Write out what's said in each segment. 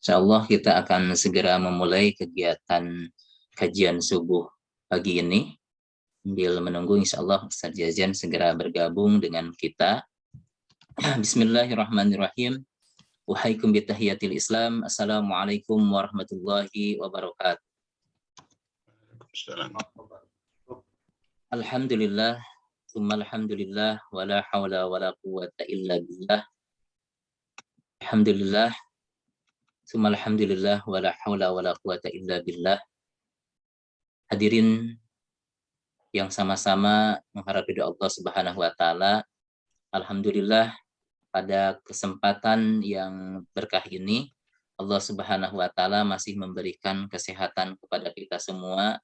Insyaallah kita akan segera memulai kegiatan kajian subuh pagi ini. Sambil menunggu insyaallah Ustaz Jajan segera bergabung dengan kita. Bismillahirrahmanirrahim. Wahaikum bitahiyatil Islam. Assalamualaikum warahmatullahi wabarakatuh. Alhamdulillah, tsumma alhamdulillah, wala haula wala quwwata illa billah. Alhamdulillah, tsumma alhamdulillah, wala haula wala quwwata illa billah. Hadirin yang sama-sama mengharap ridha Allah Subhanahu wa taala. Alhamdulillah pada kesempatan yang berkah ini Allah Subhanahu wa taala masih memberikan kesehatan kepada kita semua,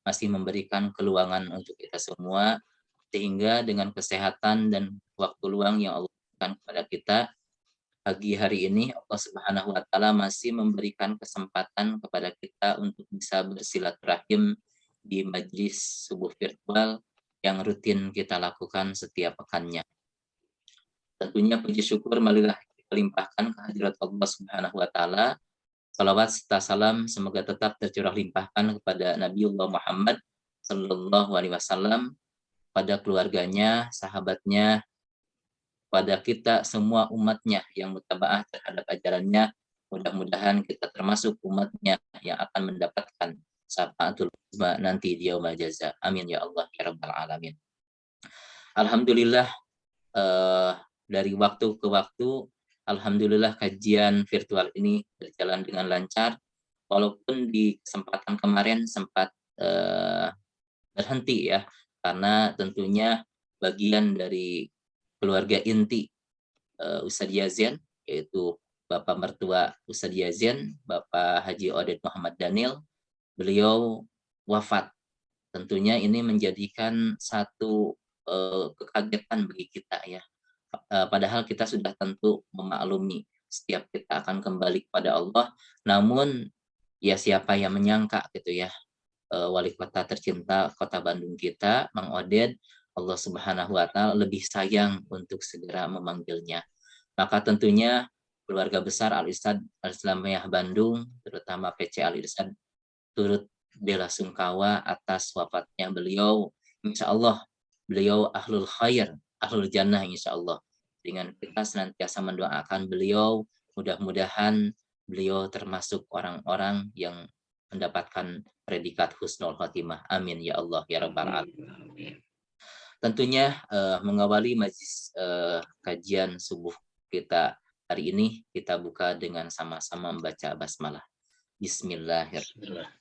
masih memberikan keluangan untuk kita semua, sehingga dengan kesehatan dan waktu luang yang Allah berikan kepada kita pagi hari ini Allah Subhanahu wa taala masih memberikan kesempatan kepada kita untuk bisa bersilaturahim di majlis subuh virtual yang rutin kita lakukan setiap pekannya. Tentunya puji syukur marilah kita limpahkan kehadirat Allah Subhanahu wa taala. Salawat serta salam semoga tetap tercurah limpahkan kepada Nabiullah Muhammad sallallahu alaihi wasallam, pada keluarganya, sahabatnya, pada kita semua umatnya yang mutabaah terhadap ajarannya. Mudah-mudahan kita termasuk umatnya yang akan mendapatkan syafaatul uzma nanti di yaumul jaza. Amin ya Allah ya rabbal alamin. Alhamdulillah, dari waktu ke waktu alhamdulillah kajian virtual ini berjalan dengan lancar, walaupun di kesempatan kemarin sempat berhenti ya, karena tentunya bagian dari keluarga inti Ustadz Yazen, yaitu Bapak mertua Ustadz Yazen, Bapak Haji Oded Muhammad Daniel, beliau wafat. Tentunya ini menjadikan satu kekagetan bagi kita ya. Padahal kita sudah tentu memaklumi setiap kita akan kembali kepada Allah, namun ya siapa yang menyangka gitu ya, wali kota tercinta kota Bandung kita, Mang Oded, Allah Subhanahu wa taala lebih sayang untuk segera memanggilnya. Maka tentunya keluarga besar Al-Irsyad Al-Islamiyah Bandung, terutama PC Al-Irsyad, turut bela sungkawa atas wafatnya beliau. Insya Allah beliau ahlul khair, ahlul jannah insya Allah. Dengan kita senantiasa mendoakan beliau, mudah-mudahan beliau termasuk orang-orang yang mendapatkan predikat husnul khotimah. Amin ya Allah ya rabbal alamin. Tentunya mengawali majlis kajian subuh kita hari ini, kita buka dengan sama-sama membaca basmalah. Bismillahirrahmanirrahim.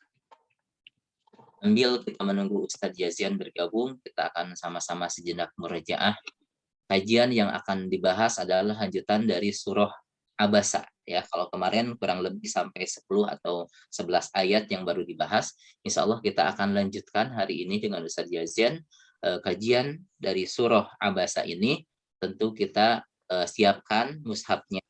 Sambil kita menunggu Ustadz Yazian bergabung, kita akan sama-sama sejenak murojaah. Kajian yang akan dibahas adalah lanjutan dari surah Abasa. Ya, kalau kemarin kurang lebih sampai 10 atau 11 ayat yang baru dibahas, insya Allah kita akan lanjutkan hari ini dengan Ustadz Yazian. Kajian dari surah Abasa ini tentu kita siapkan mushafnya,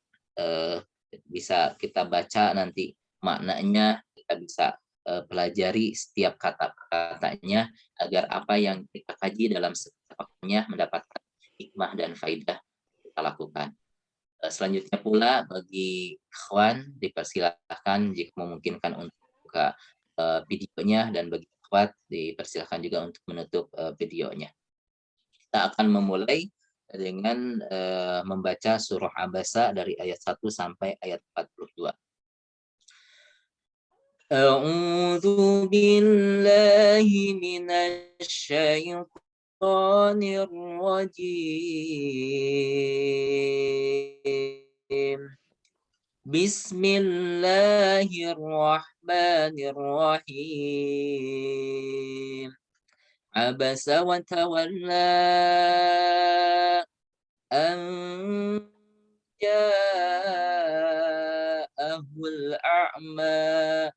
bisa kita baca nanti maknanya, kita bisa pelajari setiap kata-katanya agar apa yang kita kaji dalam setiap mendapatkan hikmah dan faidah kita lakukan. Selanjutnya pula bagi ikhwan dipersilahkan jika memungkinkan untuk buka videonya, dan bagi akhwat dipersilahkan juga untuk menutup videonya. Kita akan memulai dengan membaca surah Abasa dari ayat 1 sampai ayat 42. A'udzu billahi minasy syaithanir rajim. Bismillahirrahmanirrahim. Abasa wa tawalla an ja'ahul a'ma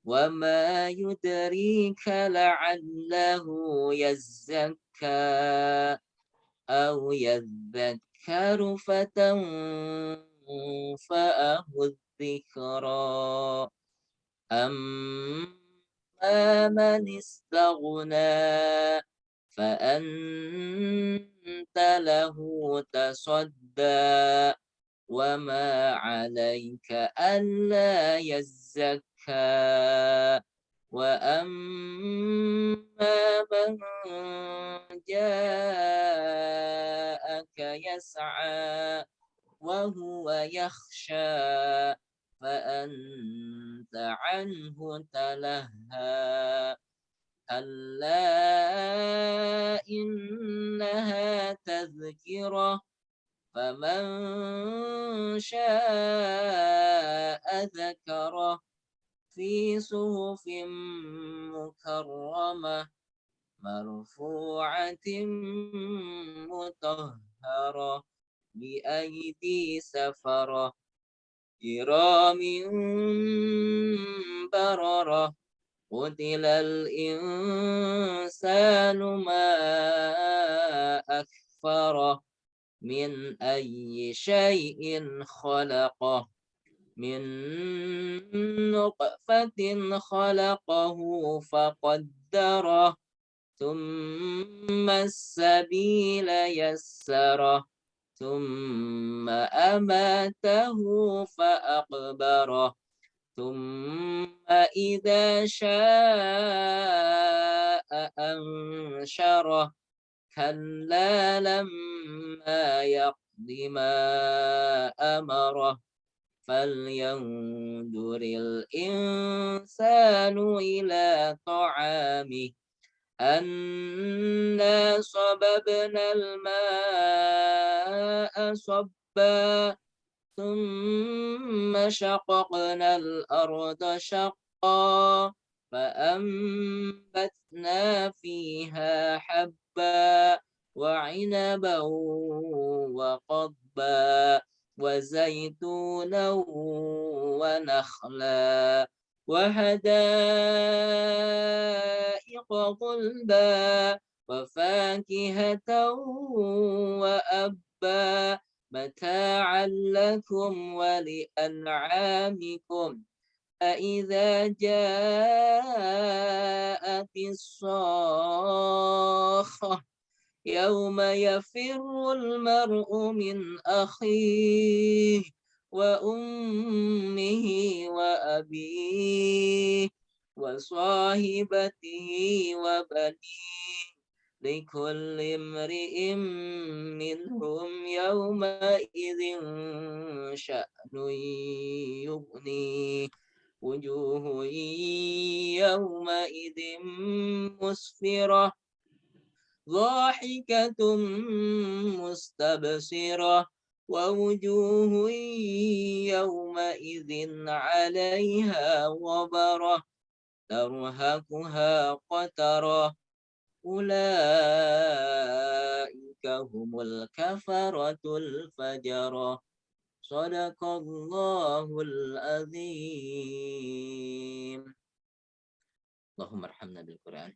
wa ma yudrika la'allahu yazzakka aw yadhakkaru fatanfa'ahu dzikra amma man istaghna فأنت له تصدى وما عليك ألا يزكى وأما من جاءك يسعى وهو يخشى فأنت عنه تلهى كلا إنها تذكرة فمن شاء ذكره في صحف مكرمة مرفوعة مطهرة بأيدي سفرة كرام بررة قتل الإنسان ما أكفره من أي شيء خلقه من نطفة خلقه فقدره ثم السبيل يسره ثم أماته فأقبره ثم إذا شاء أنشره كلا لما يقض ما أمره فلينظر الإنسان إلى طعامه أنا صببنا الماء صبا ثم شققنا الأرض شقا فأنبتنا فيها حبا وعنبا وقضبا وزيتونا ونخلا وحدائق غلبا وفاكهة وأبا متاعا لكم ولأنعامكم فإذا جاءت الصاخة يوم يفر المرء من أخيه وأمه وأبيه وصاحبته وبنيه لكل امرئ منهم يومئذ شأن يغنيه وجوه يومئذ مسفرة ضاحكة مستبصرة ووجوه يومئذ عليها غبرة ترهقها قترة أولئك هم الكفرة الفجرة صدق الله العظيم اللهم ارحمنا بالقرآن.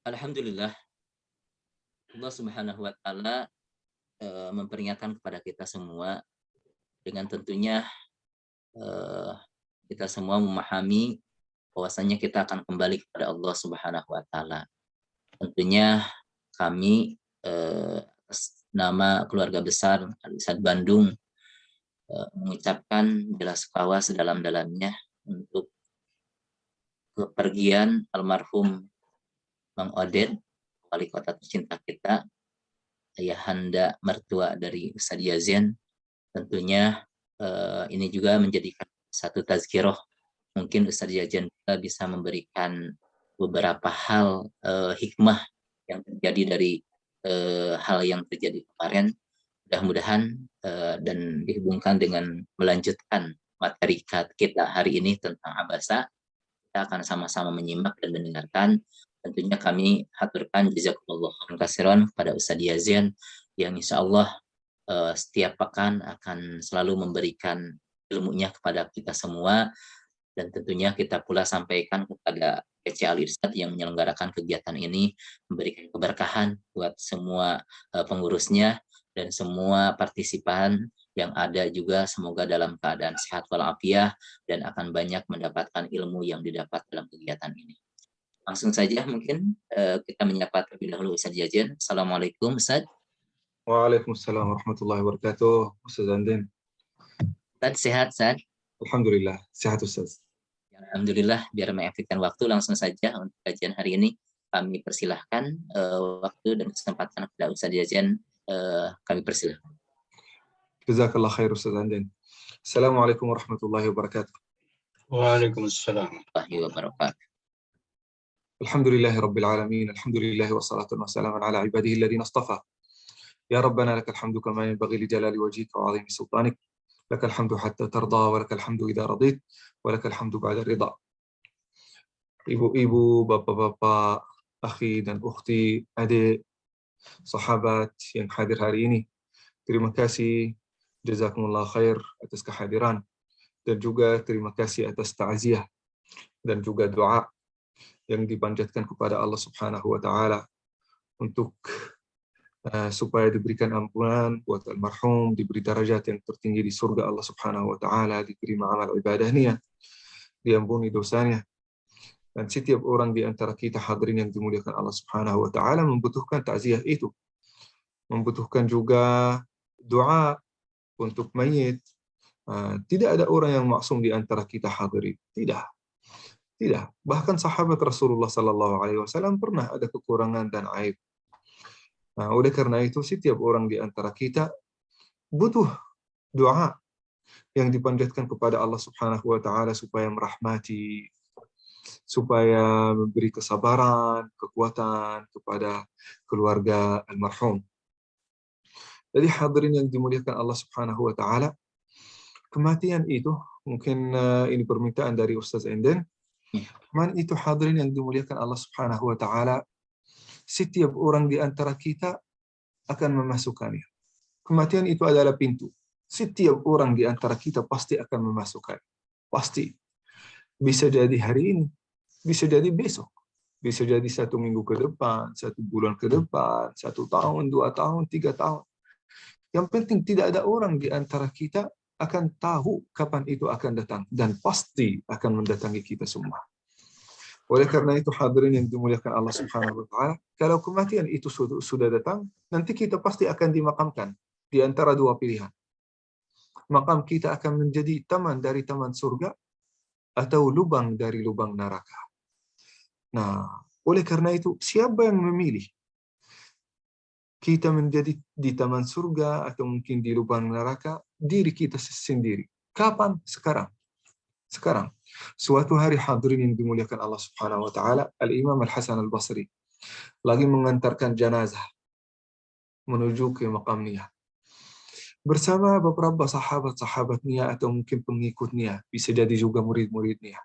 Alhamdulillah Allah Subhanahu wa taala memperingatkan kepada kita semua dengan tentunya eh, kita semua memahami bahwasanya kita akan kembali kepada Allah Subhanahu wa taala. Tentunya kami atas nama keluarga besar Al-Irsad Bandung mengucapkan bela sungkawa sedalam-dalamnya untuk kepergian almarhum Bang Oded, wali kota tercinta kita, ayahanda mertua dari Ustadz Yazen. Tentunya ini juga menjadikan satu tazkiroh. Mungkin Ustadz Yazen kita bisa memberikan beberapa hal hikmah yang terjadi dari hal yang terjadi kemarin. Mudah-mudahan dan dihubungkan dengan melanjutkan materi kita hari ini tentang Abasa. Kita akan sama-sama menyimak dan mendengarkan. Tentunya kami haturkan jazakumullah khairan kepada Ustadz Yazen yang insya Allah setiap pekan akan selalu memberikan ilmunya kepada kita semua, dan tentunya kita pula sampaikan kepada PC Al-Irsad yang menyelenggarakan kegiatan ini, memberikan keberkahan buat semua pengurusnya dan semua partisipan yang ada juga, semoga dalam keadaan sehat walafiat dan akan banyak mendapatkan ilmu yang didapat dalam kegiatan ini. Langsung saja mungkin kita menyapa terlebih dahulu Ustadz Yazen. Assalamualaikum Ustadz. Waalaikumsalam warahmatullahi wabarakatuh. Ustaz Andin. Ustaz sehat, Ustaz? Alhamdulillah, sehat Ustaz. Alhamdulillah, biar mengefektifkan waktu langsung saja untuk kajian hari ini. Kami persilahkan waktu dan kesempatan kepada Ustaz Jajan, kami persilahkan. Jazakallah khair Ustaz Andin. Assalamualaikum warahmatullahi wabarakatuh. Waalaikumsalam warahmatullahi wabarakatuh. Alhamdulillahi rabbil alamin. Alhamdulillahi wassalatu wassalamu ala ibadihi alladhina istafa. Ya Rabbana lakal hamdu kama yanbaghi li jalali wajhika wa 'azimi sultanik. Lakal hamdu hatta tarda wa lakal hamdu idza radit wa lakal hamdu ba'da ridha. Ibu-ibu, bapak-bapak, akhi dan ukhti, adik, sahabat yang hadir hari ini. Terima kasih, jazakumullah khair atas kehadiran, dan juga terima kasih atas ta'ziah dan juga doa yang dipanjatkan kepada Allah Subhanahu wa taala untuk supaya diberikan ampunan buat almarhum, diberi derajat yang tertinggi di surga Allah Subhanahu wa taala, diterima amal ibadahnya, diampuni dosanya. Dan setiap orang di antara kita hadirin yang dimuliakan Allah Subhanahu wa taala membutuhkan takziah itu. Membutuhkan juga doa untuk mayit. Tidak ada orang yang maksum di antara kita hadirin. Tidak. Tidak. Bahkan sahabat Rasulullah sallallahu alaihi wasallam pernah ada kekurangan dan aib. Oleh karena itu setiap orang di antara kita butuh doa yang dipanjatkan kepada Allah Subhanahu wa taala supaya merahmati, supaya memberi kesabaran, kekuatan kepada keluarga almarhum. Jadi hadirin yang dimuliakan Allah Subhanahu wa taala, kematian itu mungkin ini permintaan dari Ustaz Enden. Kematian itu hadirin yang dimuliakan Allah Subhanahu wa taala, setiap orang di antara kita akan memasukkannya. Kematian itu adalah pintu. Setiap orang di antara kita pasti akan memasukkan. Pasti. Bisa jadi hari ini, bisa jadi besok, bisa jadi 1 minggu ke depan, 1 bulan ke depan, 1 tahun, 2 tahun, 3 tahun. Yang penting tidak ada orang di antara kita akan tahu kapan itu akan datang, dan pasti akan mendatangi kita semua. Oleh karena itu hadirin yang dimuliakan Allah Subhanahu wa taala, kalau kematian itu sudah datang, nanti kita pasti akan dimakamkan di antara 2 pilihan. Makam kita akan menjadi taman dari taman surga atau lubang dari lubang neraka. Nah, oleh karena itu siapa yang memilih kita menjadi di taman surga atau mungkin di lubang neraka? Diri kita sendiri. Kapan? Sekarang. Sekarang. Suatu hari hadirin yang dimuliakan Allah Subhanahu wa taala, Al-Imam Al-Hasan Al-Basri lagi mengantarkan jenazah menuju ke makamnya bersama beberapa sahabat-sahabatnya atau mungkin pengikutnya, bisa jadi juga murid-muridnya.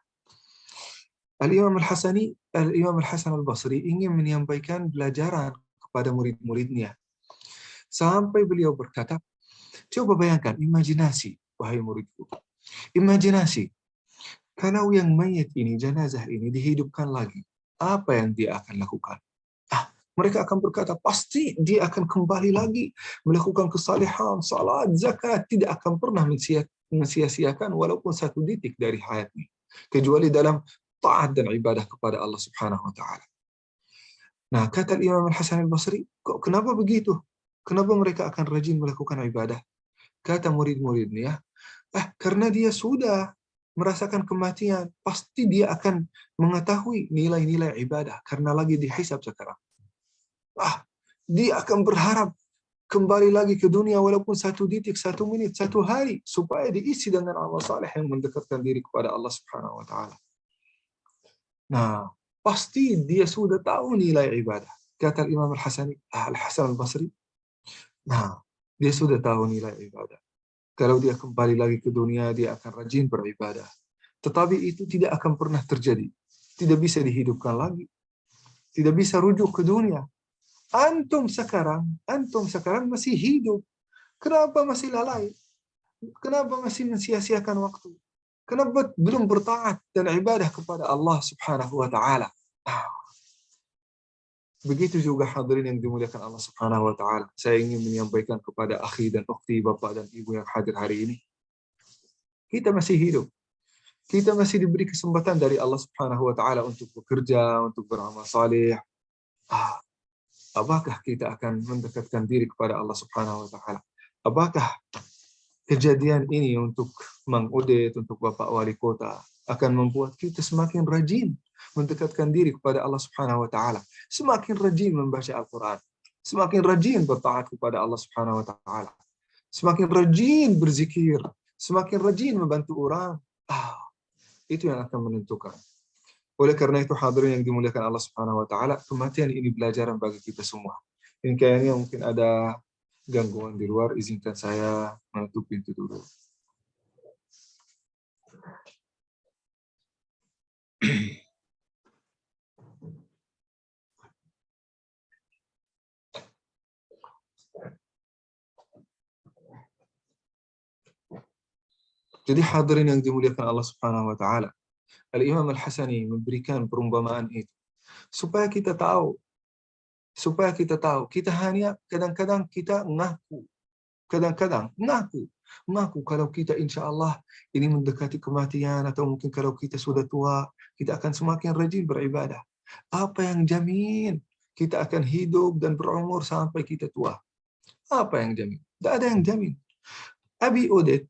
Al-Imam Al-Hasan Al-Basri ingin menyampaikan pelajaran kepada murid-muridnya. Sampai beliau berkata, coba bayangkan, imajinasi, wahai muridku. Imajinasi, kalau yang mayat ini, jenazah ini dihidupkan lagi, apa yang dia akan lakukan? Mereka akan berkata, pasti dia akan kembali lagi melakukan kesalehan, salat, zakat, tidak akan pernah mensia-siakan walaupun 1 detik dari hayatnya, kecuali dalam taat dan ibadah kepada Allah Subhanahu wa taala. Nah, kata Imam Al-Hasan Al-Basri, kok kenapa begitu? Kenapa mereka akan rajin melakukan ibadah? Kata murid-muridnya, karena dia sudah merasakan kematian, pasti dia akan mengetahui nilai-nilai ibadah karena lagi dihisab sekarang. Dia akan berharap kembali lagi ke dunia walaupun 1 detik, 1 menit, 1 hari, supaya diisi dengan amal saleh yang mendekatkan diri kepada Allah Subhanahu wa taala. Nah, pasti dia sudah tahu nilai ibadah. Kata Imam Al-Hasan Al-Basri, nah, dia sudah tahu nilai ibadah. Kalau dia kembali lagi ke dunia, dia akan rajin beribadah. Tetapi itu tidak akan pernah terjadi. Tidak bisa dihidupkan lagi. Tidak bisa rujuk ke dunia. Antum sekarang masih hidup. Kenapa masih lalai? Kenapa masih mensia-siakan waktu? Kenapa belum bertaat dan ibadah kepada Allah Subhanahu wa taala? Begitu juga hadirin yang dimuliakan Allah Subhanahu wa taala. Saya ingin menyampaikan kepada akhi dan ukhti, bapak dan ibu yang hadir hari ini. Kita masih hidup. Kita masih diberi kesempatan dari Allah Subhanahu wa taala untuk bekerja, untuk beramal saleh. apakah kita akan mendekatkan diri kepada Allah Subhanahu wa taala? Apakah kejadian ini untuk Mang Udet, untuk Bapak Wali Kota akan membuat kita semakin rajin mendekatkan diri kepada Allah Subhanahu wa taala, semakin rajin membaca Al-Qur'an, semakin rajin bertaat kepada Allah Subhanahu wa taala, semakin rajin berzikir, semakin rajin membantu orang. Itu yang akan menentukan. Oleh karena itu hadirin yang dimuliakan Allah Subhanahu wa taala, kematian ini pelajaran bagi kita semua. Ini kayaknya mungkin ada gangguan di luar, izinkan saya menutup pintu dulu. Jadi hadirin yang dimuliakan Allah Subhanahu wa taala, Al-Imam Al-Hasani memberikan perumpamaan itu supaya kita tahu, kita hanya kadang-kadang kita ngaku kalau kita insya Allah ini mendekati kematian, atau mungkin kalau kita sudah tua kita akan semakin rajin beribadah. Apa yang jamin kita akan hidup dan berumur sampai kita tua? Apa yang jamin? Tidak ada yang jamin. Abi Udet,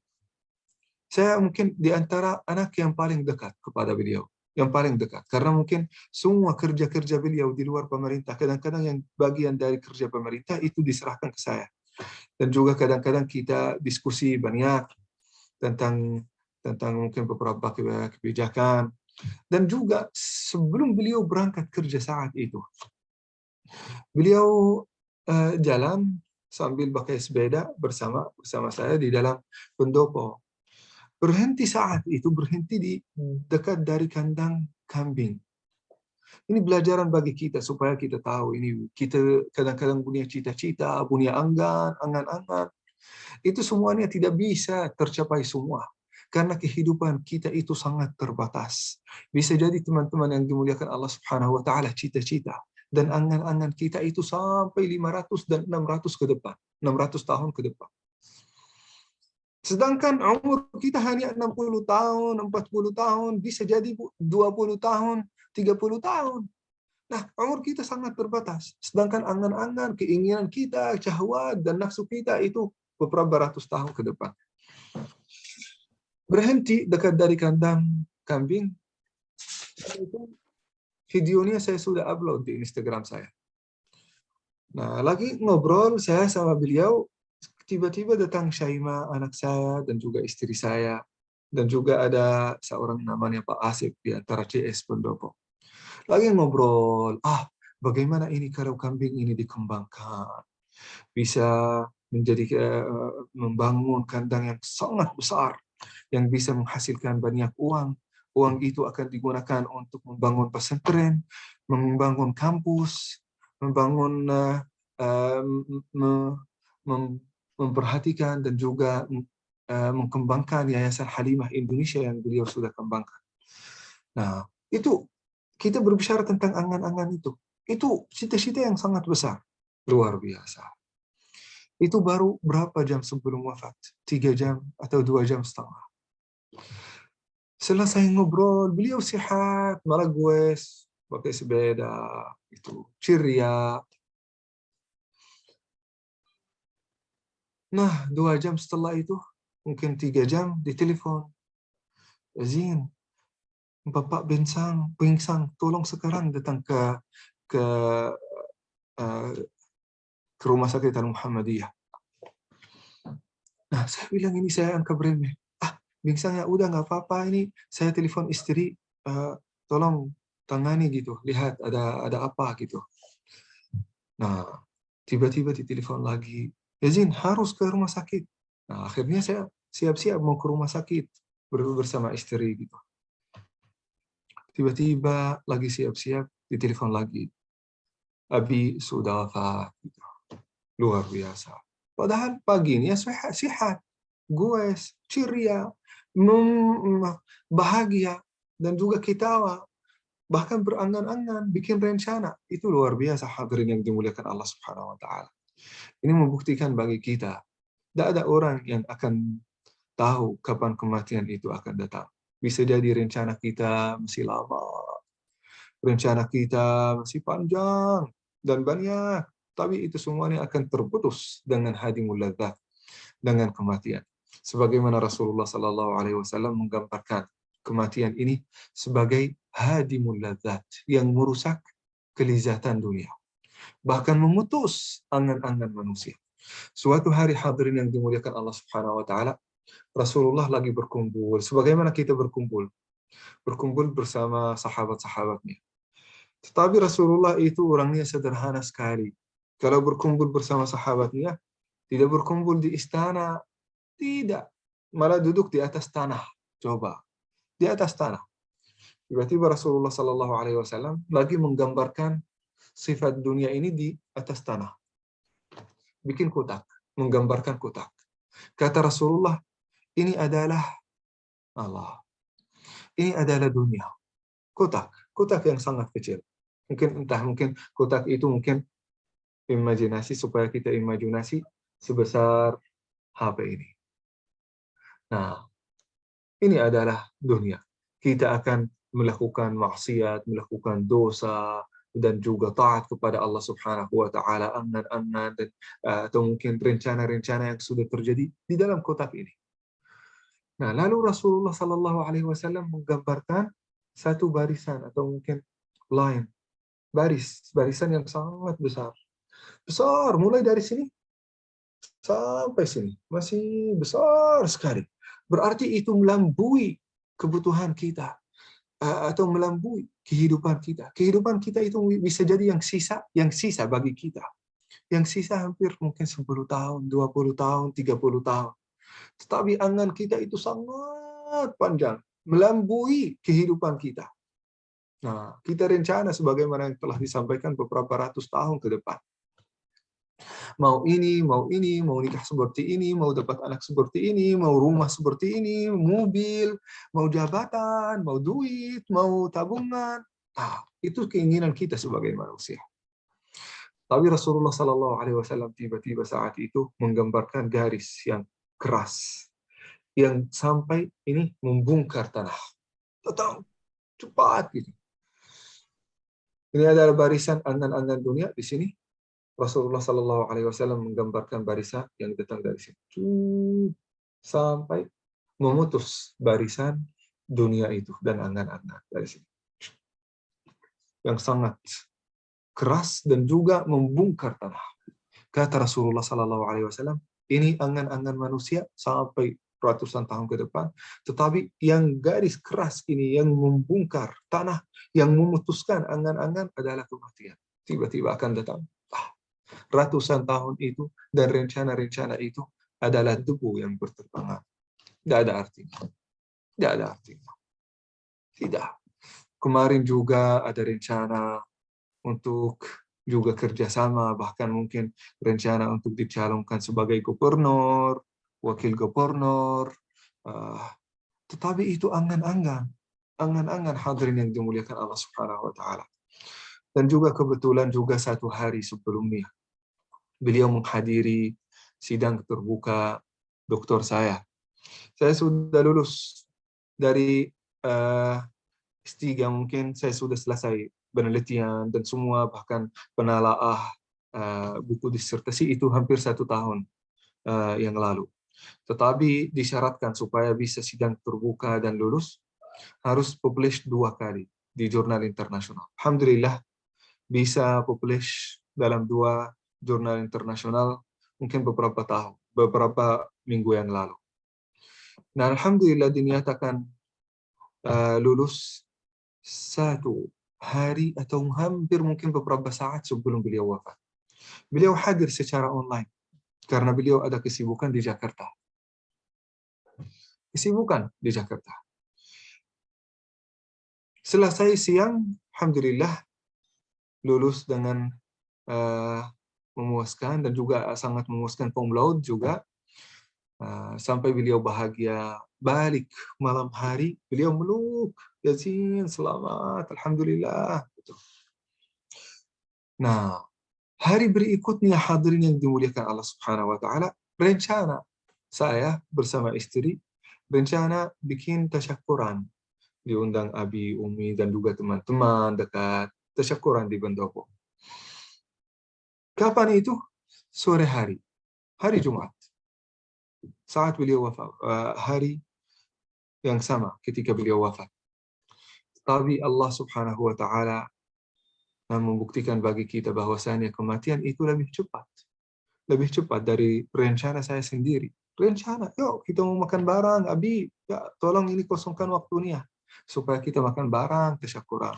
saya mungkin di antara anak yang paling dekat kepada beliau, yang paling dekat, karena mungkin semua kerja-kerja beliau di luar pemerintah, kadang-kadang yang bagian dari kerja pemerintah itu diserahkan ke saya. Dan juga kadang-kadang kita diskusi banyak tentang mungkin beberapa kebijakan. Dan juga sebelum beliau berangkat kerja saat itu, beliau jalan sambil pakai sepeda bersama saya di dalam pendopo. Berhenti saat itu, berhenti di dekat dari kandang kambing. Ini pelajaran bagi kita supaya kita tahu ini kita kadang-kadang punya cita-cita, punya angan-angan. Itu semuanya tidak bisa tercapai semua. Karena kehidupan kita itu sangat terbatas. Bisa jadi teman-teman yang dimuliakan Allah Subhanahu wa taala, cita-cita dan angan-angan kita itu sampai 500 dan 600 ke depan, 600 tahun ke depan. Sedangkan umur kita hanya 60 tahun, 40 tahun, bisa jadi 20 tahun, 30 tahun. Nah, umur kita sangat terbatas. Sedangkan angan-angan, keinginan kita, syahwat, dan nafsu kita itu beberapa ratus tahun ke depan. Berhenti dekat dari kandang kambing. Itu videonya saya sudah upload di Instagram saya. Nah, lagi ngobrol saya sama beliau, tiba-tiba datang Syaima, anak saya, dan juga istri saya. Dan juga ada seorang namanya Pak Asif di antara CS Pendopo. Lagi ngobrol, bagaimana ini kalau kambing ini dikembangkan? Bisa menjadi membangun kandang yang sangat besar, yang bisa menghasilkan banyak uang. Uang itu akan digunakan untuk membangun pesantren, membangun kampus, membangun memperhatikan dan juga mengembangkan Yayasan Halimah Indonesia yang beliau sudah kembangkan. Nah, itu kita berbicara tentang angan-angan itu. Itu cita-cita yang sangat besar, luar biasa. Itu baru berapa jam sebelum wafat? 3 jam atau 2 jam setengah. Selesai ngobrol, beliau sehat, malah goes, pakai sepeda, itu ceria. Nah, 2 jam setelah itu, mungkin 3 jam, ditelepon. Azin, Bapak pingsan, tolong sekarang datang ke rumah sakit Al-Muhammadiyah. Nah, saya bilang ini saya angka beremeh. Pingsan ya udah nggak apa-apa, ini saya telepon istri, tolong tangani gitu, lihat ada apa gitu. Nah, tiba-tiba ditelepon lagi, Yazin harus ke rumah sakit. Nah, akhirnya saya siap-siap mau ke rumah sakit bersama istri gitu. Tiba-tiba lagi siap-siap ditelepon lagi, Abi sudah wafat. Gitu. Luar biasa. Padahal paginya sehat, goes, ceria, bahagia, dan juga ketawa, bahkan berangan-angan, bikin rencana. Itu luar biasa hadirin yang dimuliakan Allah Subhanahu wa taala. Ini membuktikan bagi kita, tidak ada orang yang akan tahu kapan kematian itu akan datang. Bisa jadi rencana kita masih lama, rencana kita masih panjang dan banyak, Tapi itu semuanya akan terputus dengan hadimul ladzat, dengan kematian. Sebagaimana Rasulullah Sallallahu Alaihi Wasallam menggambarkan kematian ini sebagai hadimul ladzat, yang merusak kelizatan dunia, bahkan memutus angan-angan manusia. Suatu hari, hadirin yang dimuliakan Allah Subhanahu wa taala, Rasulullah lagi berkumpul sebagaimana kita berkumpul bersama sahabat-sahabatnya. Tetapi Rasulullah itu orangnya sederhana sekali. Kalau berkumpul bersama sahabatnya, tidak berkumpul di istana, tidak. Malah duduk di atas tanah. Coba, di atas tanah. Tiba-tiba Rasulullah Sallallahu Alaihi Wasallam lagi menggambarkan sifat dunia ini di atas tanah. Bikin kotak, menggambarkan kotak. Kata Rasulullah, ini adalah Allah. Ini adalah dunia. Kotak yang sangat kecil. Mungkin kotak itu mungkin imajinasi, supaya kita imajinasi sebesar HP ini. Nah, ini adalah dunia. Kita akan melakukan maksiat, melakukan dosa, dan juga taat kepada Allah Subhanahu wa taala, angan-angan dan atau mungkin rencana-rencana yang sudah terjadi di dalam kotak ini. Nah, lalu Rasulullah Sallallahu Alaihi Wasallam menggambarkan satu barisan atau mungkin line, barisan yang sangat besar, mulai dari sini sampai sini, masih besar sekali. Berarti itu melampaui kebutuhan kita, atau melampaui kehidupan kita. Kehidupan kita itu bisa jadi yang sisa bagi kita. Yang sisa hampir mungkin 10 tahun, 20 tahun, 30 tahun. Tetapi angan kita itu sangat panjang, melampaui kehidupan kita. Nah, kita rencana sebagaimana yang telah disampaikan beberapa ratus tahun ke depan. Mau nikah seperti ini, mau dapat anak seperti ini, mau rumah seperti ini, mobil, mau jabatan, mau duit, mau tabungan. Nah, itu keinginan kita sebagai manusia. Tapi Rasulullah Sallallahu Alaihi Wasallam tiba-tiba saat itu menggambarkan garis yang keras, yang sampai ini membongkar tanah. Cepat gitu. Ini adalah barisan angan-angan dunia. Di sini Rasulullah Sallallahu Alaihi Wasallam menggambarkan barisan yang datang dari sini sampai memutus barisan dunia itu dan angan-angan dari sini, yang sangat keras dan juga membongkar tanah. Kata Rasulullah Sallallahu Alaihi Wasallam, ini angan-angan manusia sampai ratusan tahun ke depan, tetapi yang garis keras ini yang membongkar tanah, yang memutuskan angan-angan adalah kematian. Tiba-tiba akan datang. Ratusan tahun itu dan rencana-rencana itu adalah debu yang berterbangan. Tidak ada artinya. Tidak ada artinya. Tidak. Kemarin juga ada rencana untuk juga kerjasama, bahkan mungkin rencana untuk dicalonkan sebagai gubernur, wakil gubernur. Tetapi itu angan-angan. Angan-angan, hadirin yang dimuliakan Allah Subhanahu wa taala. Dan juga kebetulan juga satu hari sebelumnya, beliau menghadiri sidang terbuka doktor saya. Saya sudah lulus dari S3, mungkin saya sudah selesai penelitian dan semua, bahkan penalaah buku disertasi itu hampir 1 tahun yang lalu. Tetapi disyaratkan supaya bisa sidang terbuka dan lulus, harus publish 2 kali di jurnal internasional. Alhamdulillah bisa publish dalam 2 jurnal internasional mungkin beberapa minggu yang lalu. Nah, alhamdulillah dinyatakan lulus 1 hari atau hampir mungkin beberapa saat sebelum beliau wafat. Beliau hadir secara online karena beliau ada kesibukan di Jakarta. Selesai siang, alhamdulillah lulus dengan memuaskan dan juga sangat memuaskan cum laude juga. Sampai beliau bahagia. Balik malam hari, beliau meluk, Yazin, selamat, alhamdulillah. Nah, hari berikutnya, hadirin yang dimuliakan Allah Subhanahu wa taala, rencana saya bersama istri, rencana bikin tasyakuran. Diundang abi, umi, dan juga teman-teman dekat, tasyakuran di Pendopo. Kapan itu? Sore hari, hari Jumat. Saat beliau wafat, hari yang sama ketika beliau wafat. Tapi Allah Subhanahu wa taala membuktikan bagi kita bahwasanya kematian itu lebih cepat. Lebih cepat dari rencana saya sendiri. Rencana, yuk kita mau makan barang, Abi, ya tolong ini kosongkan waktunya supaya kita makan barang, tasyakuran.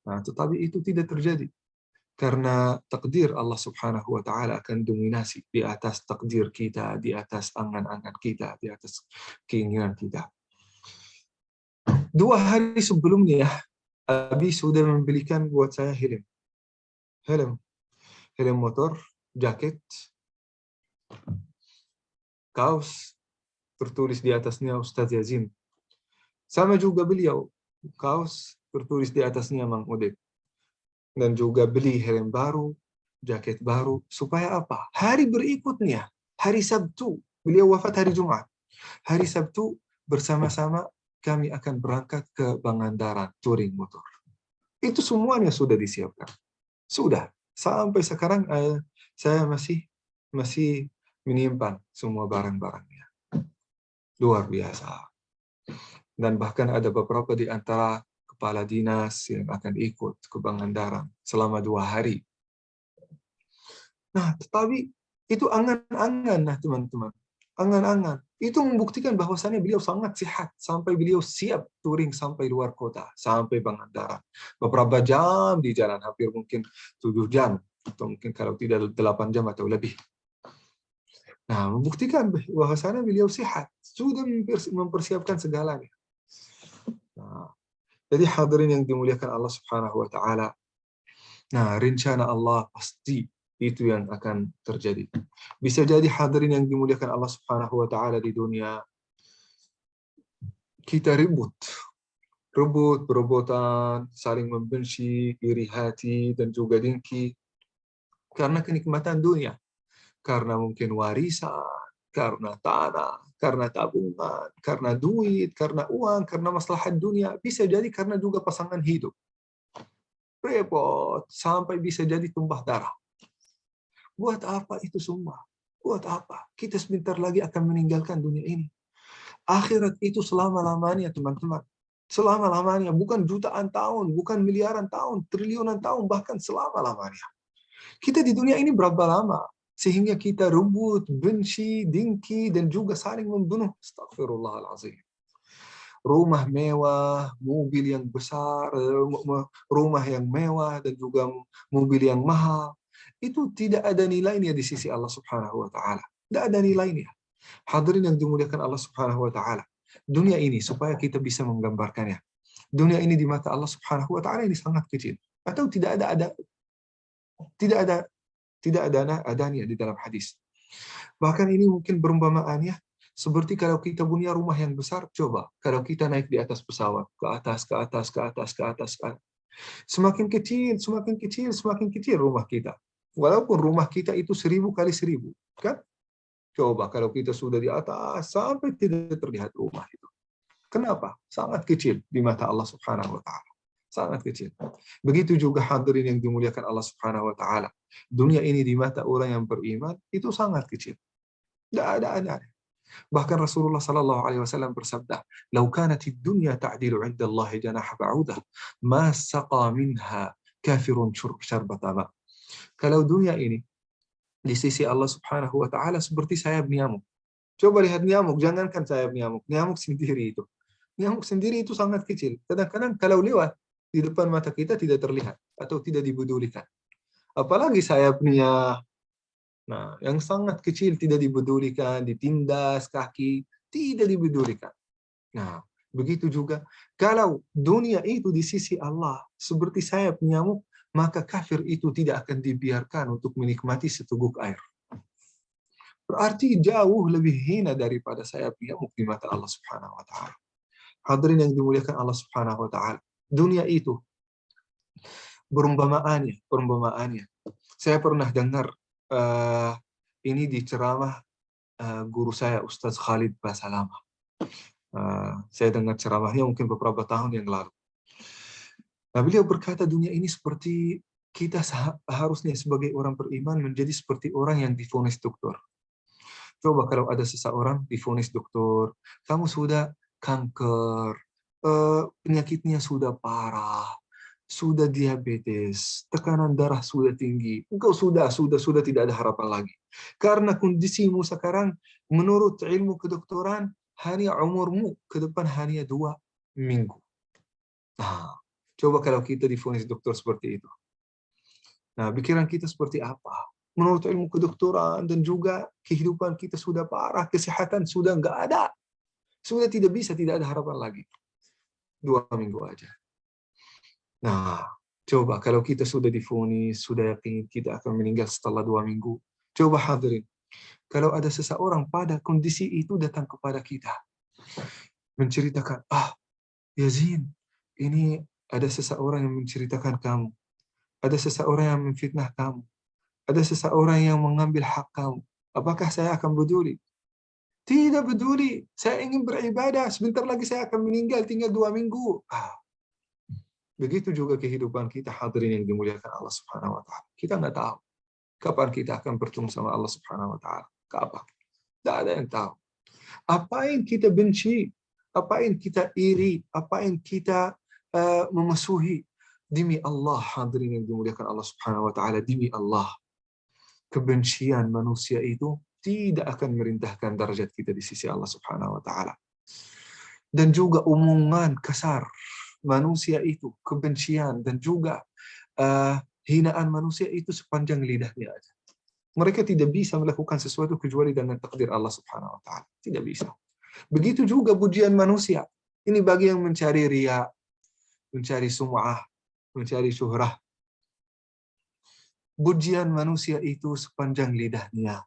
Nah, tetapi itu tidak terjadi. Karena takdir Allah Subhanahu wa taala akan dominasi di atas takdir kita, di atas angan-angan kita, di atas keinginan kita. 2 hari sebelumnya, Abi sudah membelikan buat saya helm. Helm motor, jaket, kaos, tertulis di atasnya Ustadz Yazin. Sama juga beliau, kaos tertulis di atasnya Mang Udep. Dan juga beli helm baru, jaket baru, supaya apa? Hari berikutnya, hari Sabtu, beliau wafat hari Jumat. Hari Sabtu bersama-sama kami akan berangkat ke Pangandaran touring motor. Itu semuanya sudah disiapkan. Sudah. Sampai sekarang saya masih menyimpan semua barang-barangnya. Luar biasa. Dan bahkan ada beberapa di antara kepala dinas yang akan ikut ke Pangandaran selama 2 hari. Nah, tetapi itu angan-angan, nah teman-teman. Angan-angan. Itu membuktikan bahwasannya beliau sangat sehat sampai beliau siap touring sampai luar kota, sampai Pangandaran. Beberapa jam di jalan, hampir mungkin 7 jam, atau mungkin kalau tidak 8 jam atau lebih. Nah, membuktikan bahwasannya beliau sehat, sudah mempersiapkan segalanya. Nah, jadi hadirin yang dimuliakan Allah Subhanahu wa taala. Nah, rencana Allah pasti itu yang akan terjadi. Bisa jadi hadirin yang dimuliakan Allah Subhanahu wa taala di dunia kita berebutan, saling membenci, iri hati dan juga dengki karena kenikmatan dunia, karena mungkin warisan, karena tanah, karena tabungan, karena duit, karena uang, karena maslahat dunia, bisa jadi karena juga pasangan hidup. Repot sampai bisa jadi tumpah darah. Buat apa itu semua? Buat apa? Kita sebentar lagi akan meninggalkan dunia ini. Akhirat itu selama-lamanya, teman-teman. Selama-lamanya, bukan jutaan tahun, bukan miliaran tahun, triliunan tahun, bahkan selama-lamanya. Kita di dunia ini berapa lama? Sehingga kita rebut, benci, dengki, dan juga saling membunuh. Astagfirullahaladzim. Rumah mewah, mobil yang besar, rumah yang mewah, dan juga mobil yang mahal. Itu tidak ada nilainya di sisi Allah Subhanahu wa taala. Tidak ada nilainya. Hadirin yang dimuliakan Allah Subhanahu wa taala. Dunia ini supaya kita bisa menggambarkannya. Dunia ini di mata Allah Subhanahu wa taala ini sangat kecil atau tidak ada adanya di dalam hadis. Bahkan ini mungkin perumpamaannya seperti kalau kita punya rumah yang besar, coba kalau kita naik di atas pesawat, ke atas. Semakin kecil rumah kita. Walaupun rumah kita itu 1000 kali 1000, kan? Coba kalau kita sudah di atas sampai tidak terlihat rumah itu. Kenapa? Sangat kecil di mata Allah Subhanahu wa taala. Sangat kecil. Begitu juga hadirin yang dimuliakan Allah Subhanahu wa taala. Dunia ini di mata orang yang beriman itu sangat kecil. Tidak ada adanya. Bahkan Rasulullah sallallahu alaihi wasallam bersabda, "Lau kanatid dunya ta'dilu 'inda Allah janaha ba'udah, ma saqa minha kafirun syarbata ma." Kalau dunia ini di sisi Allah Subhanahu wa taala seperti sayap nyamuk. Coba lihat nyamuk, jangankan sayap nyamuk, nyamuk sendiri itu. Nyamuk sendiri itu sangat kecil. Kadang-kadang kalau lewat di depan mata kita tidak terlihat atau tidak dipedulikan. Apalagi sayapnya. Nah, yang sangat kecil tidak dipedulikan, ditindas kaki, tidak dipedulikan. Nah, begitu juga kalau dunia itu di sisi Allah seperti sayap nyamuk, maka kafir itu tidak akan dibiarkan untuk menikmati seteguk air. Berarti jauh lebih hina daripada sayap nyamuk di mata Allah Subhanahu wa taala. Hadirin yang dimuliakan Allah Subhanahu wa taala. Dunia itu perumpamaannya. Saya pernah dengar ini di ceramah guru saya Ustadz Khalid Basalamah. Saya dengar ceramahnya mungkin beberapa tahun yang lalu. Nah, beliau berkata dunia ini seperti kita harusnya sebagai orang beriman menjadi seperti orang yang divonis dokter. Coba kalau ada seseorang divonis dokter, kamu sudah kanker, penyakitnya sudah parah, sudah diabetes, tekanan darah sudah tinggi, engkau sudah tidak ada harapan lagi. Karena kondisimu sekarang, menurut ilmu kedokteran, hanya umurmu ke depan hanya 2 minggu. Nah, coba kalau kita divonis dokter seperti itu. Nah, pikiran kita seperti apa? Menurut ilmu kedokteran dan juga kehidupan kita sudah parah, kesehatan sudah nggak ada. Sudah tidak ada harapan lagi. 2 minggu aja. Nah, coba kalau kita sudah divonis, sudah yakin kita akan meninggal setelah 2 minggu. Coba hadirin, kalau ada seseorang pada kondisi itu datang kepada kita, menceritakan, Yazin, ini ada seseorang yang menceritakan kamu. Ada seseorang yang memfitnah kamu. Ada seseorang yang mengambil hak kamu. Apakah saya akan peduli? Tidak peduli. Saya ingin beribadah. Sebentar lagi saya akan meninggal. Tinggal 2 minggu. Begitu juga kehidupan kita, hadirin yang dimuliakan Allah Subhanahu wa Ta'ala. Kita nggak tahu kapan kita akan bertemu sama Allah Subhanahu wa Ta'ala. Kapan? Tidak ada yang tahu. Apa yang kita benci, apa yang kita iri, apa yang kita memusuhi, demi Allah, hadirin yang dimuliakan Allah Subhanahu wa Ta'ala, demi Allah, kebencian manusia itu tidak akan merendahkan derajat kita di sisi Allah Subhanahu wa Ta'ala. Dan juga omongan kasar manusia itu, kebencian dan juga hinaan manusia itu sepanjang lidahnya aja. Mereka tidak bisa melakukan sesuatu kecuali dengan takdir Allah Subhanahu wa Ta'ala. Tidak bisa. Begitu juga pujian manusia. Ini bagi yang mencari riya, mencari sum'ah, mencari syuhrah. Pujian manusia itu sepanjang lidahnya.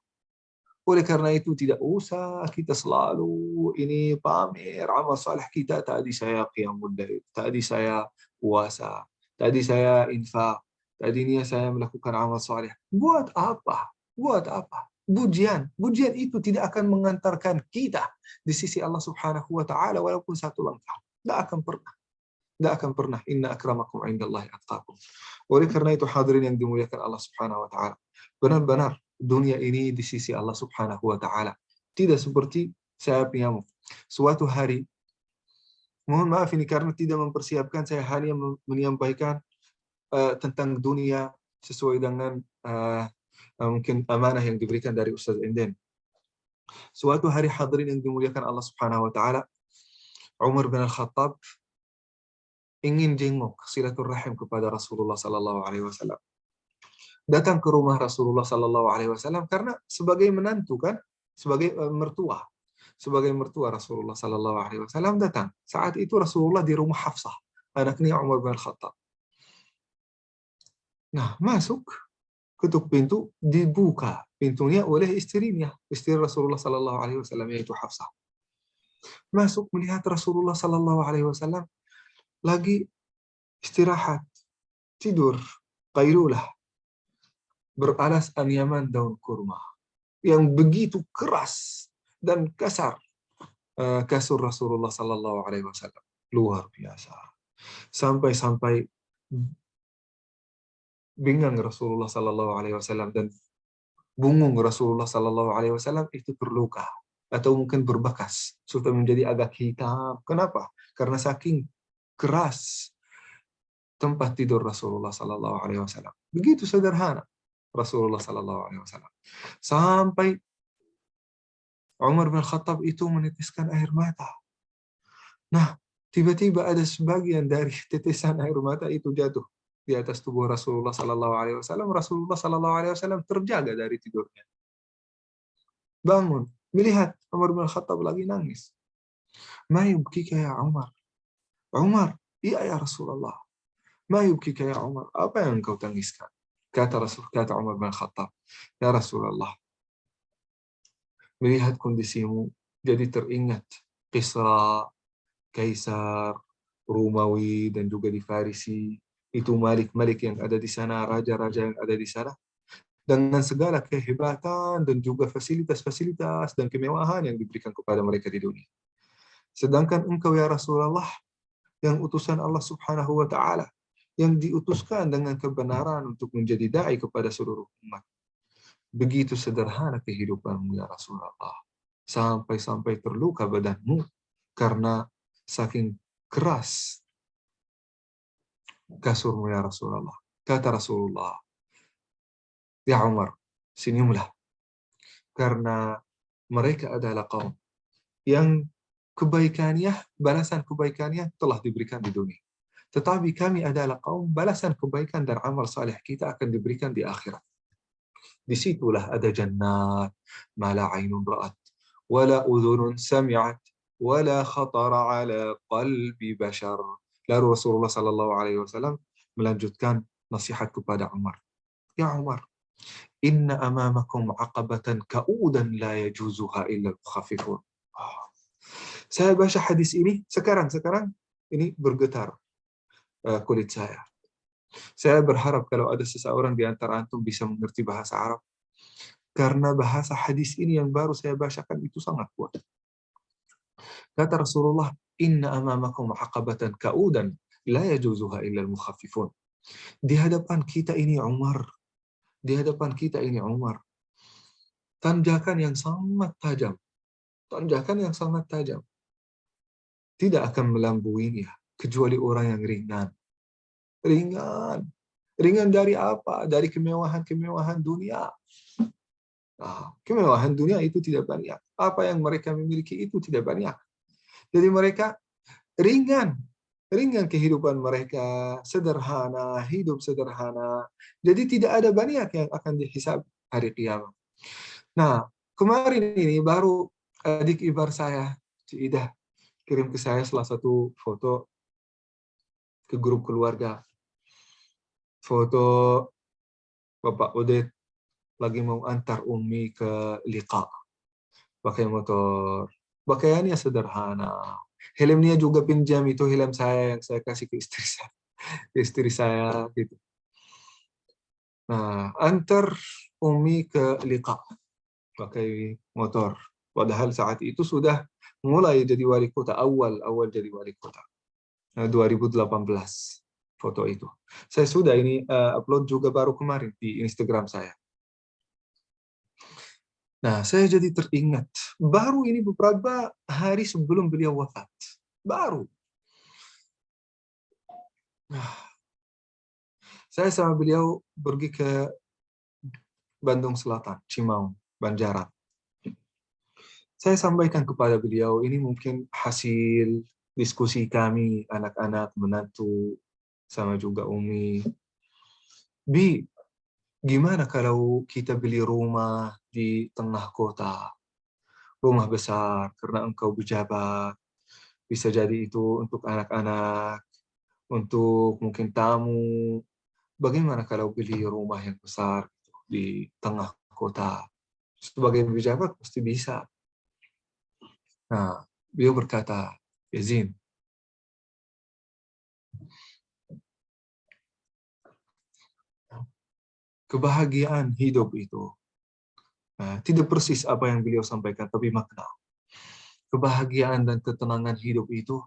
Oleh karena itu tidak usah kita selalu ini pamer amal saleh kita. Tadi saya qiyamul lail, tadi saya puasa, tadi saya infak, tadi ini saya melakukan amal saleh. Buat apa? Buat apa? Pujian itu tidak akan mengantarkan kita di sisi Allah Subhanahu wa Ta'ala walaupun satu langkah. Tidak akan pernah. Tidak akan pernah. Inna akramakum indallahi atqakum. Oleh karena itu hadirin yang dimuliakan Allah Subhanahu wa Ta'ala, benar-benar dunia ini di sisi Allah Subhanahu wa Ta'ala tidak seperti saya nyamuk. Suatu hari, mohon maaf ini karena tidak mempersiapkan, saya hanya menyampaikan tentang dunia sesuai dengan mungkin amanah yang diberikan dari Ustaz Enden. Suatu hari hadirin yang dimuliakan Allah Subhanahu wa Ta'ala, Umar bin Al-Khattab ingin jenguk silaturahim kepada Rasulullah sallallahu alaihi wasallam. Datang ke rumah Rasulullah sallallahu alaihi wasallam karena sebagai menantu kan, sebagai mertua. Sebagai mertua Rasulullah sallallahu alaihi wasallam datang. Saat itu Rasulullah di rumah Hafsah, anaknya Umar bin Al-Khattab. Nah, masuk, ketuk pintu, dibuka pintunya oleh istrinya, istri Rasulullah sallallahu alaihi wasallam yaitu Hafsah. Masuk melihat Rasulullah sallallahu alaihi wasallam lagi istirahat, tidur, qailulah, beralas anyaman daun kurma yang begitu keras dan kasar kasur Rasulullah sallallahu alaihi wasallam, luar biasa. Sampai bingung Rasulullah sallallahu alaihi wasallam dan bungung Rasulullah sallallahu alaihi wasallam itu terluka atau mungkin berbekas sudah menjadi agak hitam. Kenapa? Karena saking keras tempat tidur Rasulullah sallallahu alaihi wasallam. Begitu sederhana Rasulullah sallallahu alaihi wasallam. Sampai Umar bin Khattab itu menitiskan air mata. Nah, tiba-tiba ada sebagian dari tetesan air mata itu jatuh di atas tubuh Rasulullah sallallahu alaihi wasallam. Rasulullah sallallahu alaihi wasallam terjaga dari tidurnya. Bangun, melihat Umar bin Khattab lagi nangis. Ma yubkika ya Umar? Umar, iya ya Rasulullah. Ma yubkika ya Umar? Apa yang engkau tangiskan? Kata Umar bin Khattab, ya Rasulullah, melihat kondisimu, jadi teringat Kisra, Kaisar, Romawi, dan juga di Farisi, itu malik-malik yang ada di sana, raja-raja yang ada di sana, dengan segala kehebatan dan juga fasilitas-fasilitas dan kemewahan yang diberikan kepada mereka di dunia. Sedangkan engkau ya Rasulullah, yang utusan Allah Subhanahu wa Ta'ala, yang diutuskan dengan kebenaran untuk menjadi dai kepada seluruh umat. Begitu sederhana kehidupanmu ya Rasulullah. Sampai-sampai terluka badanmu karena saking keras kasurmu ya Rasulullah. Kata Rasulullah, ya Umar, senyumlah. Karena mereka adalah kaum yang kebaikannya, balasan kebaikannya telah diberikan di dunia. Tetapi kami adalah kaum balasan kebaikan dan amal saleh kita akan diberikan di akhirat. Disitulah ada jannat, ma la ainun ra'at, wala udhunun sami'at, wala khatara ala qalbi bashar. Lalu Rasulullah sallallahu alaihi wasallam melanjutkan nasihat kepada Umar. Ya Umar, inna amamakum aqabatan ka'udan la yajuzuha illa al-mukhafifun. Saya baca hadis ini sekarang ini bergetar kulit saya. Saya berharap kalau ada seseorang di antara antum bisa mengerti bahasa Arab, karena bahasa hadis ini yang baru saya bacakan itu sangat kuat. Kata Rasulullah, inna amamakum aqabatan ka'udan la yajuzuha illa al-mukhaffifun. Di hadapan kita ini Umar, tanjakan yang sangat tajam. Tidak akan melambuinya kecuali orang yang ringan. Ringan dari apa? Dari kemewahan dunia. Kemewahan dunia itu tidak banyak. Apa yang mereka miliki itu tidak banyak. Jadi mereka ringan kehidupan mereka, sederhana, hidup sederhana. Jadi tidak ada banyak yang akan dihisab hari kiamat. Nah, kemarin ini baru adik ipar saya, Ci Ida, kirim ke saya salah satu foto ke grup keluarga. Foto Bapak Udet lagi mau antar Umi ke liqa. Pakai motor. Pakaiannya sederhana. Helmnya juga pinjam, itu helm saya yang saya kasih ke istri saya gitu. Nah, antar Umi ke liqa pakai motor. Padahal saat itu sudah mulai jadi wali kota, awal jadi wali kota. 2018 foto itu. Saya sudah ini upload juga baru kemarin di Instagram saya. Nah, saya jadi teringat, baru ini beberapa hari sebelum beliau wafat. Baru. Saya sama beliau pergi ke Bandung Selatan, Cimaung, Banjaran. Saya sampaikan kepada beliau, ini mungkin hasil diskusi kami, anak-anak, menantu, sama juga Umi. Bi, gimana kalau kita beli rumah di tengah kota? Rumah besar, karena engkau pejabat. Bisa jadi itu untuk anak-anak, untuk mungkin tamu. Bagaimana kalau beli rumah yang besar di tengah kota? Sebagai pejabat pasti bisa. Nah, beliau berkata, Yazin, kebahagiaan hidup itu tidak persis apa yang beliau sampaikan, tapi makna. Kebahagiaan dan ketenangan hidup itu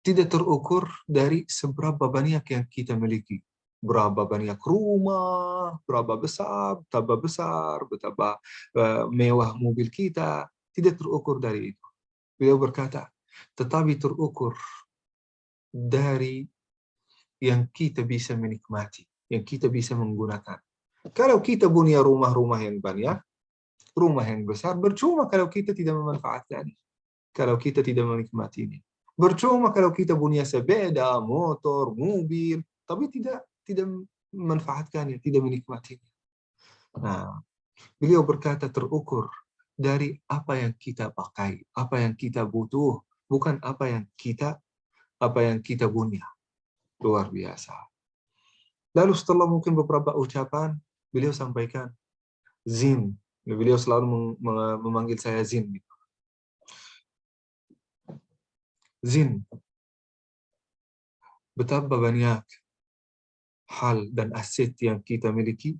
tidak terukur dari seberapa banyak yang kita miliki. Berapa banyak rumah, berapa besar, betapa mewah mobil kita. Tidak terukur dari itu. Beliau berkata, tetapi terukur dari yang kita bisa menikmati, yang kita bisa menggunakan. Kalau kita punya rumah-rumah yang banyak, rumah yang besar, percuma kalau kita tidak memanfaatkannya. Kalau kita tidak menikmatinya. Percuma kalau kita punya sepeda, motor, mobil, tapi tidak memanfaatkannya, tidak menikmatinya. Nah, beliau berkata terukur dari apa yang kita pakai, apa yang kita butuh, bukan apa yang kita punya. Luar biasa. Lalu setelah mungkin beberapa ucapan, beliau sampaikan, Zin. Beliau selalu memanggil saya Zin. Zin, betapa banyak hal dan aset yang kita miliki,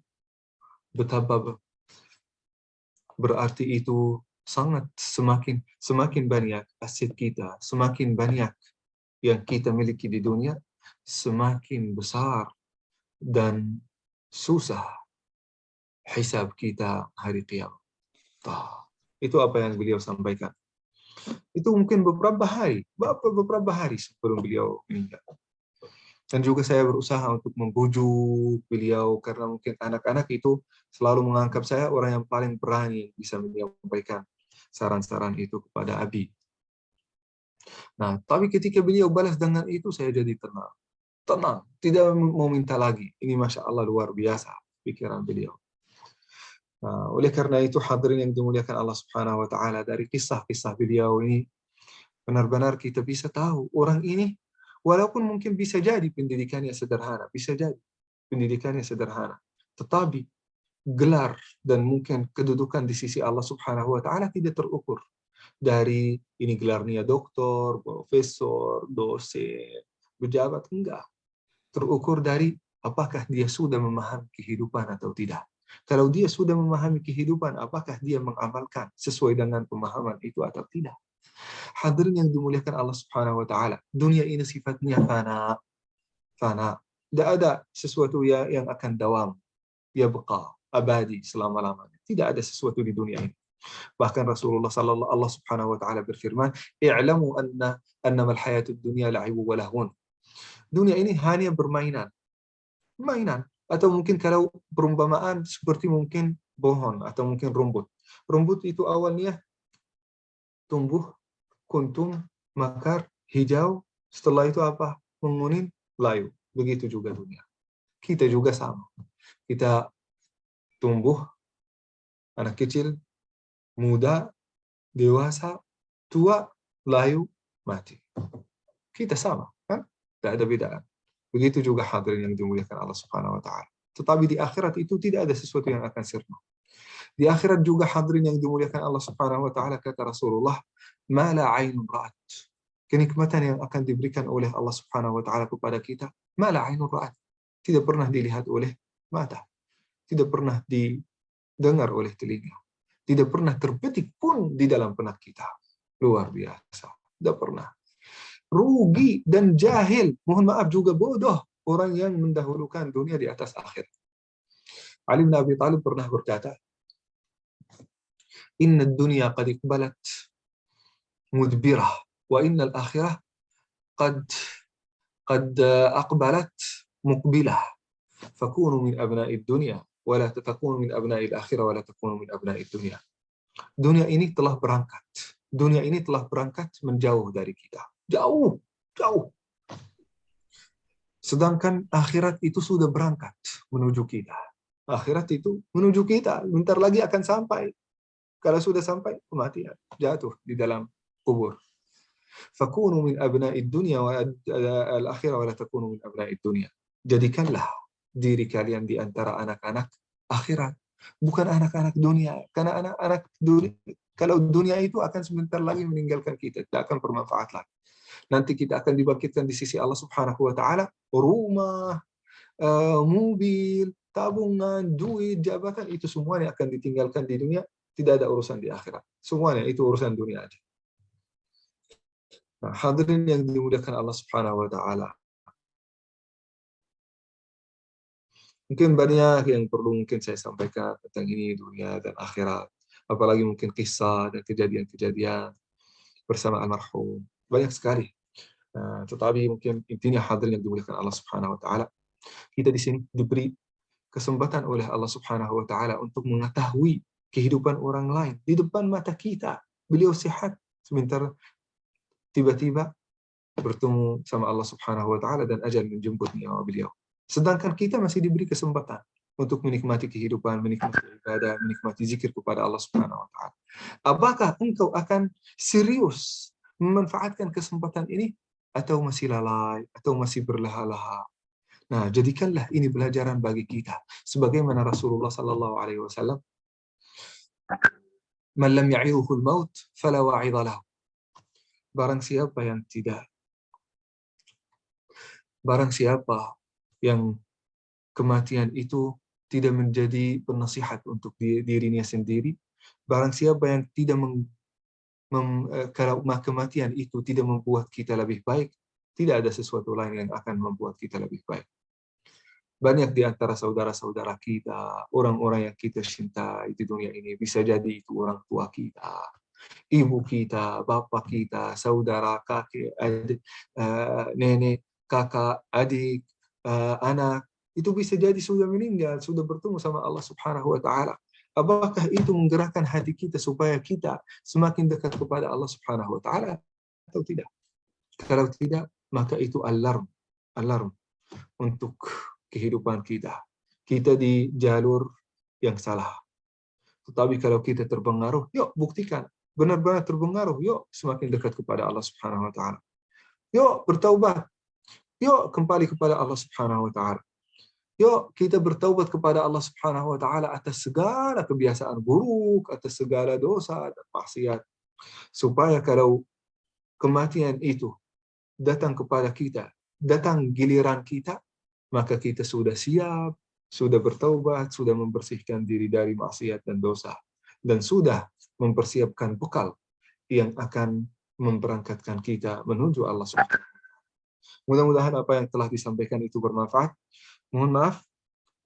betapa berarti itu semakin banyak aset kita, semakin banyak yang kita miliki di dunia, semakin besar dan susah hisab kita hari kiamat. Itu apa yang beliau sampaikan. Itu mungkin beberapa hari sebelum beliau meninggal. Dan juga saya berusaha untuk membujuk beliau karena mungkin anak-anak itu selalu menganggap saya orang yang paling berani bisa menyampaikan saran-saran itu kepada Abi. Nah, tapi ketika beliau balas dengan itu, saya jadi tenang, tidak mau minta lagi. Ini Masya Allah luar biasa pikiran beliau. Nah, oleh karena itu hadirin yang dimuliakan Allah Subhanahu wa taala, dari kisah-kisah beliau ini benar-benar kita bisa tahu orang ini walaupun mungkin bisa jadi pendidikannya sederhana, tetapi gelar dan mungkin kedudukan di sisi Allah Subhanahu wa taala tidak terukur dari ini gelarnya doktor, profesor, dosen, pejabat, enggak. Terukur dari apakah dia sudah memahami kehidupan atau tidak. Kalau dia sudah memahami kehidupan, apakah dia mengamalkan sesuai dengan pemahaman itu atau tidak. Hadirin yang dimuliakan Allah Subhanahu wa taala, dunia ini sifatnya fana. Tidak ada sesuatu yang akan dawam, ya beqa, abadi selama-lamanya. Tidak ada sesuatu di dunia ini. Bahkan Rasulullah sallallahu Allah Subhanahu wa taala berfirman, "I'lamu annama al-hayatud dunya la'ibu wa lahun." Dunia ini hanya mainan. Atau mungkin kalau perumpamaan seperti mungkin pohon atau mungkin rumput. Rumput itu awalnya tumbuh, kuntum, makar, hijau, setelah itu apa? Menguning, layu. Begitu juga dunia. Kita juga sama. Kita tumbuh, anak kecil, muda, dewasa, tua, layu, mati. Kita sama, kan? Tidak ada bedaan. Begitu juga hadirin yang dimuliakan Allah Subhanahu wa taala. Tetapi di akhirat itu tidak ada sesuatu yang akan sirna. Di akhirat juga hadirin yang dimuliakan Allah Subhanahu wa taala, kata Rasulullah, "Ma la 'ainun ra'at." Kenikmatan yang akan diberikan oleh Allah Subhanahu wa taala kepada kita, ma la 'ainun ra'at. Tidak pernah dilihat oleh mata. Tidak pernah didengar oleh telinga. Tidak pernah terbetik pun di dalam benak kita. Luar biasa. Tidak pernah. Rugi dan jahil, mohon maaf juga bodoh, orang yang mendahulukan dunia di atas akhirat. Ali bin Abi Thalib pernah berkata, "Inna dunya qad iqbalat mudbirah, wa inna al-akhirah qad aqbalat muqbilah. Fakunu min abna'i dunya, wa la takunu min abna'i al-akhirah, wa la takunu min abna'i dunya." Dunia ini telah berangkat. Dunia ini telah berangkat menjauh dari kita. Jauh. Sedangkan akhirat itu sudah berangkat menuju kita. Akhirat itu menuju kita. Bentar lagi akan sampai. Kalau sudah sampai, kematian. Jatuh di dalam kubur. Fakunu min abna'id dunya wa al-akhirah wa la takunu min abna'id dunya. Jadikanlah diri kalian di antara anak-anak akhirat. Bukan anak-anak dunia. Karena anak-anak dunia, kalau dunia itu akan sebentar lagi meninggalkan kita. Tidak akan bermanfaat lagi. Nanti kita akan dibangkitkan di sisi Allah Subhanahu wa taala, rumah, mobil, tabungan, duit, jabatan, itu semuanya akan ditinggalkan di dunia, tidak ada urusan di akhirat. Semuanya itu urusan dunia aja. Nah, hadirin yang dimuliakan Allah Subhanahu wa taala. Mungkin banyak yang perlu mungkin saya sampaikan tentang ini, dunia dan akhirat. Apalagi mungkin kisah dan kejadian-kejadian bersama almarhum. Banyak sekali. Tetapi mungkin intinya hadirin yang dimuliakan Allah Subhanahu wa taala, kita di sini diberi kesempatan oleh Allah Subhanahu wa taala untuk mengetahui kehidupan orang lain di depan mata kita. Beliau sehat, sebentar tiba-tiba bertemu sama Allah Subhanahu wa taala dan ajal menjemput nyawa beliau. Sedangkan kita masih diberi kesempatan untuk menikmati kehidupan, menikmati ibadah, menikmati zikir kepada Allah Subhanahu wa taala. Apakah engkau akan serius memanfaatkan kesempatan ini atau masih lalai, atau masih berleha-leha? Nah, jadikanlah ini pelajaran bagi kita. Sebagaimana Rasulullah sallallahu alaihi wasallam, "Man lam ya'idhuhu al-maut fala wa'idha lahu." Barang siapa yang kematian itu tidak menjadi penasihat untuk dirinya sendiri, barang siapa yang tidak kalau kematian itu tidak membuat kita lebih baik, tidak ada sesuatu lain yang akan membuat kita lebih baik. Banyak di antara saudara-saudara kita, orang-orang yang kita cintai di dunia ini, bisa jadi itu orang tua kita, ibu kita, bapak kita, saudara, kakek, adik, nenek, kakak, adik, anak, itu bisa jadi sudah meninggal, sudah bertemu sama Allah Subhanahu wa Ta'ala. Apakah itu menggerakkan hati kita supaya kita semakin dekat kepada Allah Subhanahu wa Ta'ala atau tidak? Kalau tidak, maka itu alarm untuk kehidupan kita. Kita di jalur yang salah. Tetapi kalau kita terpengaruh, yuk buktikan. Benar-benar terpengaruh, yuk semakin dekat kepada Allah Subhanahu wa Ta'ala. Yuk bertaubat. Yuk kembali kepada Allah Subhanahu wa Ta'ala. Yuk kita bertaubat kepada Allah Subhanahu wa Ta'ala atas segala kebiasaan buruk, atas segala dosa dan maksiat. Supaya kalau kematian itu datang kepada kita, datang giliran kita, maka kita sudah siap, sudah bertaubat, sudah membersihkan diri dari maksiat dan dosa, dan sudah mempersiapkan bekal yang akan memberangkatkan kita menuju Allah Subhanahu. Mudah-mudahan apa yang telah disampaikan itu bermanfaat. Mohon maaf,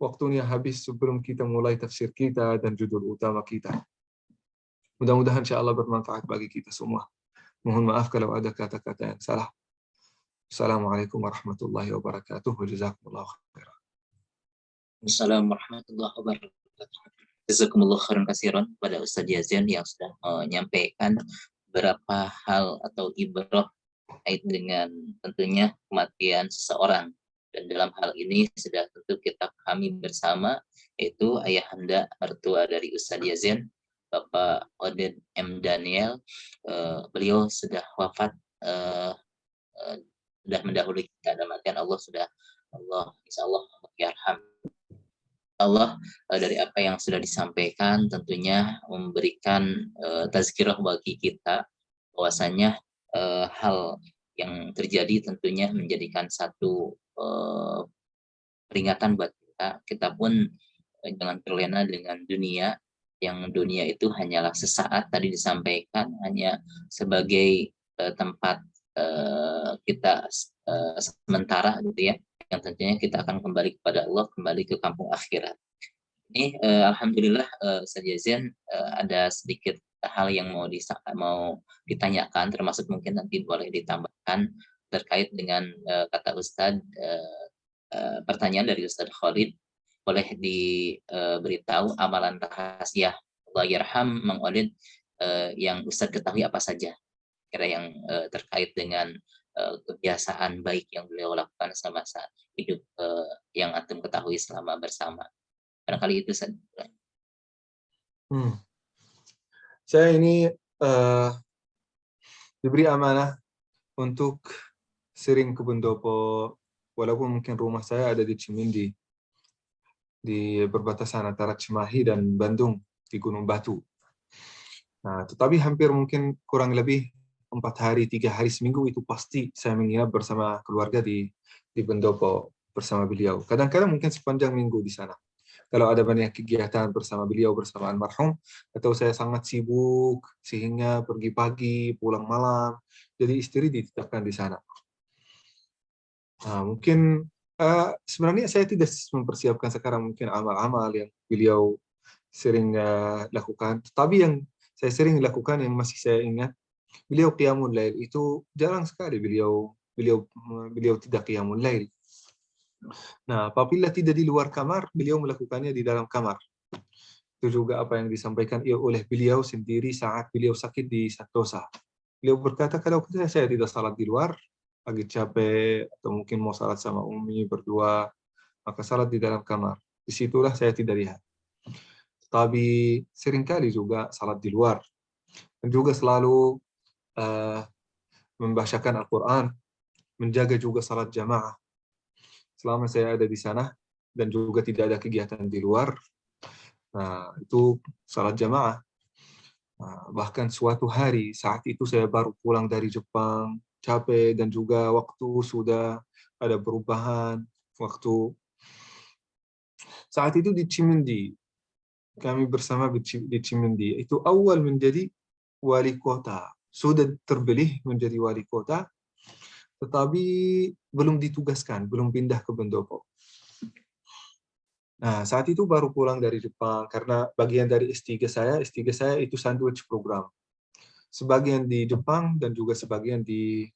waktunya habis sebelum kita mulai tafsir kita dan judul utama kita. Mudah-mudahan insya Allah bermanfaat bagi kita semua. Mohon maaf kalau ada kata-kata yang salah. Assalamualaikum warahmatullahi wabarakatuh. Jazakumullah khairan. Assalamualaikum warahmatullahi wabarakatuh. Jazakumullah khairan katsiran pada Ustaz Yazan yang sudah menyampaikan beberapa hal atau ibrah terkait dengan tentunya kematian seseorang. Dan dalam hal ini sudah tentu kita pahami bersama, yaitu ayahanda mertua dari Ustaz Yazan, Bapak Oded M. Daniel. Beliau sudah wafat, sudah mendahului kita, dalam artian Allah insya Allah yarham. Allah dari apa yang sudah disampaikan tentunya memberikan tazkirah bagi kita bahwasanya hal yang terjadi tentunya menjadikan satu peringatan buat kita. Kita pun jangan terlena dengan dunia, yang dunia itu hanyalah sesaat, tadi disampaikan hanya sebagai tempat kita sementara gitu ya, yang tentunya kita akan kembali kepada Allah, kembali ke kampung akhirat. Ini alhamdulillah Ustaz Yazan ada sedikit hal yang mau ditanyakan, termasuk mungkin nanti boleh ditambahkan terkait dengan kata Ustadz, pertanyaan dari Ustadz Khalid, boleh diberitahu amalan rahasia Allah yarham Mang Oded yang Ustadz ketahui apa saja kira yang terkait dengan kebiasaan baik yang beliau lakukan semasa hidup yang antum ketahui selama bersama. Barangkali itu saja. Saya ini diberi amanah untuk sering ke pendopo, walaupun mungkin rumah saya ada di Cimindi, di perbatasan antara Cimahi dan Bandung, di Gunung Batu. Nah, tetapi hampir mungkin kurang lebih 4 hari, 3 hari seminggu itu pasti saya menginap bersama keluarga di pendopo bersama beliau. Kadang-kadang mungkin sepanjang minggu di sana. Kalau ada banyak kegiatan bersama beliau, bersama almarhum, atau saya sangat sibuk sehingga pergi pagi, pulang malam, jadi istri ditetapkan di sana. Nah, mungkin sebenarnya saya tidak mempersiapkan sekarang mungkin amal-amal yang beliau sering lakukan, tapi yang saya sering lakukan yang masih saya ingat, beliau qiyamul lail itu jarang sekali beliau tidak qiyamul lail. Nah, apabila tidak di luar kamar, beliau melakukannya di dalam kamar. Itu juga apa yang disampaikan oleh beliau sendiri saat beliau sakit di Sentosa. Beliau berkata, kalau saya tidak salat di luar, lagi capek, atau mungkin mau salat sama Umi berdua, maka salat di dalam kamar. Disitulah saya tidak lihat. Tapi seringkali juga salat di luar. Dan juga selalu membacakan Al-Quran, menjaga juga salat jamaah. Selama saya ada di sana, dan juga tidak ada kegiatan di luar, nah, itu salat jamaah. Nah, bahkan suatu hari, saat itu saya baru pulang dari Jepang, capek, dan juga waktu sudah ada perubahan, waktu. Saat itu di Cimindi, kami bersama di Cimindi, itu awal menjadi wali kota. Sudah terpilih menjadi wali kota, tetapi belum ditugaskan, belum pindah ke pendopo. Nah, saat itu baru pulang dari Jepang karena bagian dari S3 saya itu sandwich program. Sebagian di Jepang dan juga sebagian di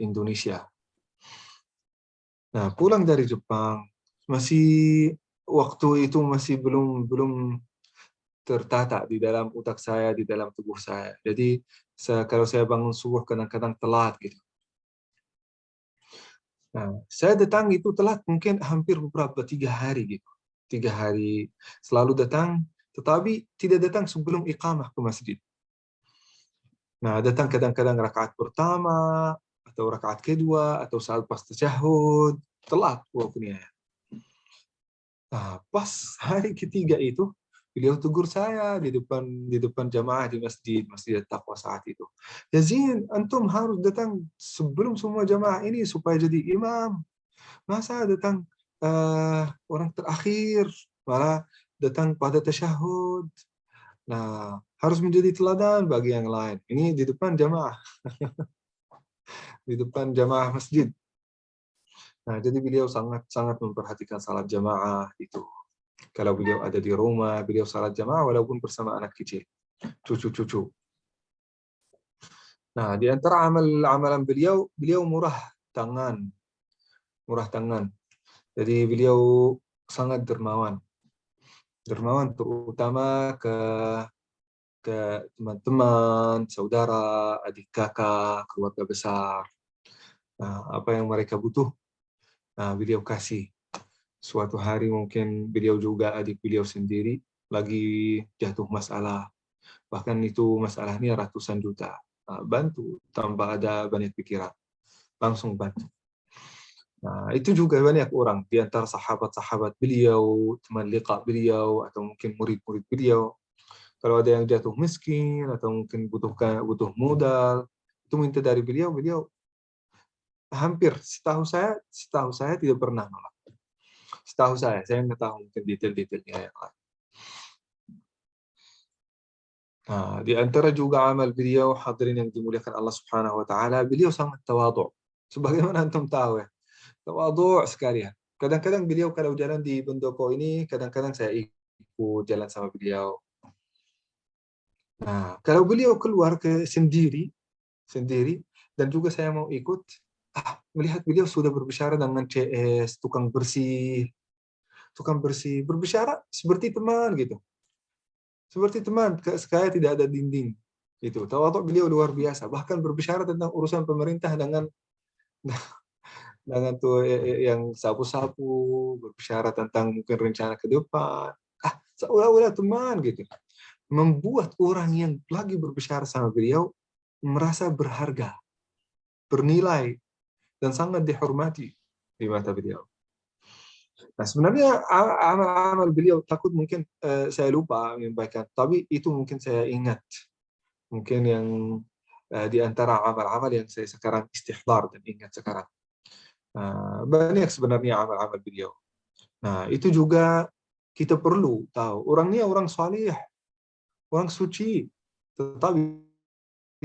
Indonesia. Nah, pulang dari Jepang waktu itu masih belum tertata di dalam otak saya, di dalam tubuh saya. Jadi kalau saya bangun subuh kadang-kadang telat gitu. Nah, saya datang itu telat mungkin hampir beberapa 3 hari gitu. 3 hari selalu datang, tetapi tidak datang sebelum iqamah ke masjid. Nah, datang kadang-kadang rakaat pertama atau rakaat kedua atau saat pas tasyahud, telat waktunya. Nah, pas hari ketiga itu beliau tegur saya di depan jamaah di Masjid Taqwa saat itu. Yazin, antum harus datang sebelum semua jamaah ini supaya jadi imam. Masa datang orang terakhir, malah datang pada tasyahud. Nah, harus menjadi teladan bagi yang lain. Ini di depan jamaah, di depan jamaah masjid. Nah, jadi beliau sangat memperhatikan salat jamaah itu. Kalau beliau ada di rumah, beliau salat jamaah walaupun bersama anak kecil, cucu-cucu. Nah, di antara amalan beliau murah tangan. Murah tangan. Jadi beliau sangat dermawan. Dermawan terutama ke teman-teman, saudara, adik kakak, keluarga besar. Nah, apa yang mereka butuh, nah, beliau kasih. Suatu hari mungkin beliau juga adik beliau sendiri lagi jatuh masalah. Bahkan itu masalahnya ratusan juta. Nah, bantu tanpa ada banyak pikiran. Langsung bantu. Nah, itu juga banyak orang di antara sahabat-sahabat beliau, teman liqa beliau, atau mungkin murid-murid beliau. Kalau ada yang jatuh miskin atau mungkin butuh modal, itu minta dari beliau hampir setahu saya tidak pernah nolak. Setahu saya nggak tahu mungkin detail-detailnya yang lain. Nah, di antara juga amal beliau, hadirin yang dimuliakan Allah Subhanahu wa taala, beliau sangat tawadhu. Sebagaimana antum tahu ya, tawadhu sekali ya. Kadang-kadang beliau kalau jalan di pendopo ini, kadang-kadang saya ikut jalan sama beliau. Nah, kalau beliau keluar sendiri dan juga saya mau ikut, melihat beliau sudah berbicara dengan CS, tukang bersih, berbicara seperti teman gitu. Seperti teman, sekaya tidak ada dinding. Gitu. Tawadhu beliau luar biasa, bahkan berbicara tentang urusan pemerintah dengan tuh yang sapu-sapu, berbicara tentang mungkin rencana ke depan. Seolah-olah teman gitu. Membuat orang yang lagi berbicara sama beliau merasa berharga, bernilai, dan sangat dihormati di mata beliau. Nah, sebenarnya amal-amal beliau takut mungkin saya lupa menyampaikan, tapi itu mungkin saya ingat. Mungkin yang di antara amal-amal yang saya sekarang istihdar dan ingat sekarang. Banyak sebenarnya amal-amal beliau. Nah, itu juga kita perlu tahu. Orangnya orang salih, orang suci, tetapi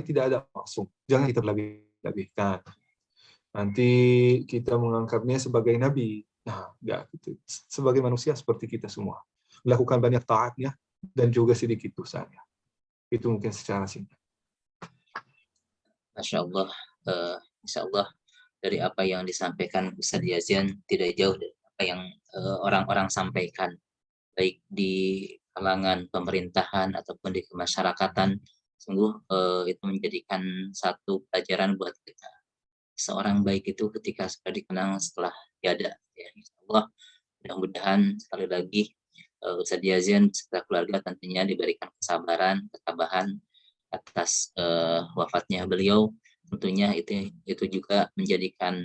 tidak ada maksum. Jangan kita lebih-lebihkan. Nanti kita mengangkatnya sebagai nabi. Nah, enggak gitu. Sebagai manusia seperti kita semua. Melakukan banyak taatnya dan juga sedikit dosanya. Itu mungkin secara singkat. Masya Allah, Insya Allah dari apa yang disampaikan Ustadz Yazin tidak jauh dari apa yang orang-orang sampaikan, baik di kalangan pemerintahan ataupun di kemasyarakatan. Sungguh itu menjadikan satu pelajaran buat kita. Seorang baik itu ketika sudah dikenang setelah tiada. Ya, insya Allah mudah-mudahan sekali lagi Ustadz Yazin serta keluarga tentunya diberikan kesabaran, ketabahan atas wafatnya beliau. Tentunya itu juga menjadikan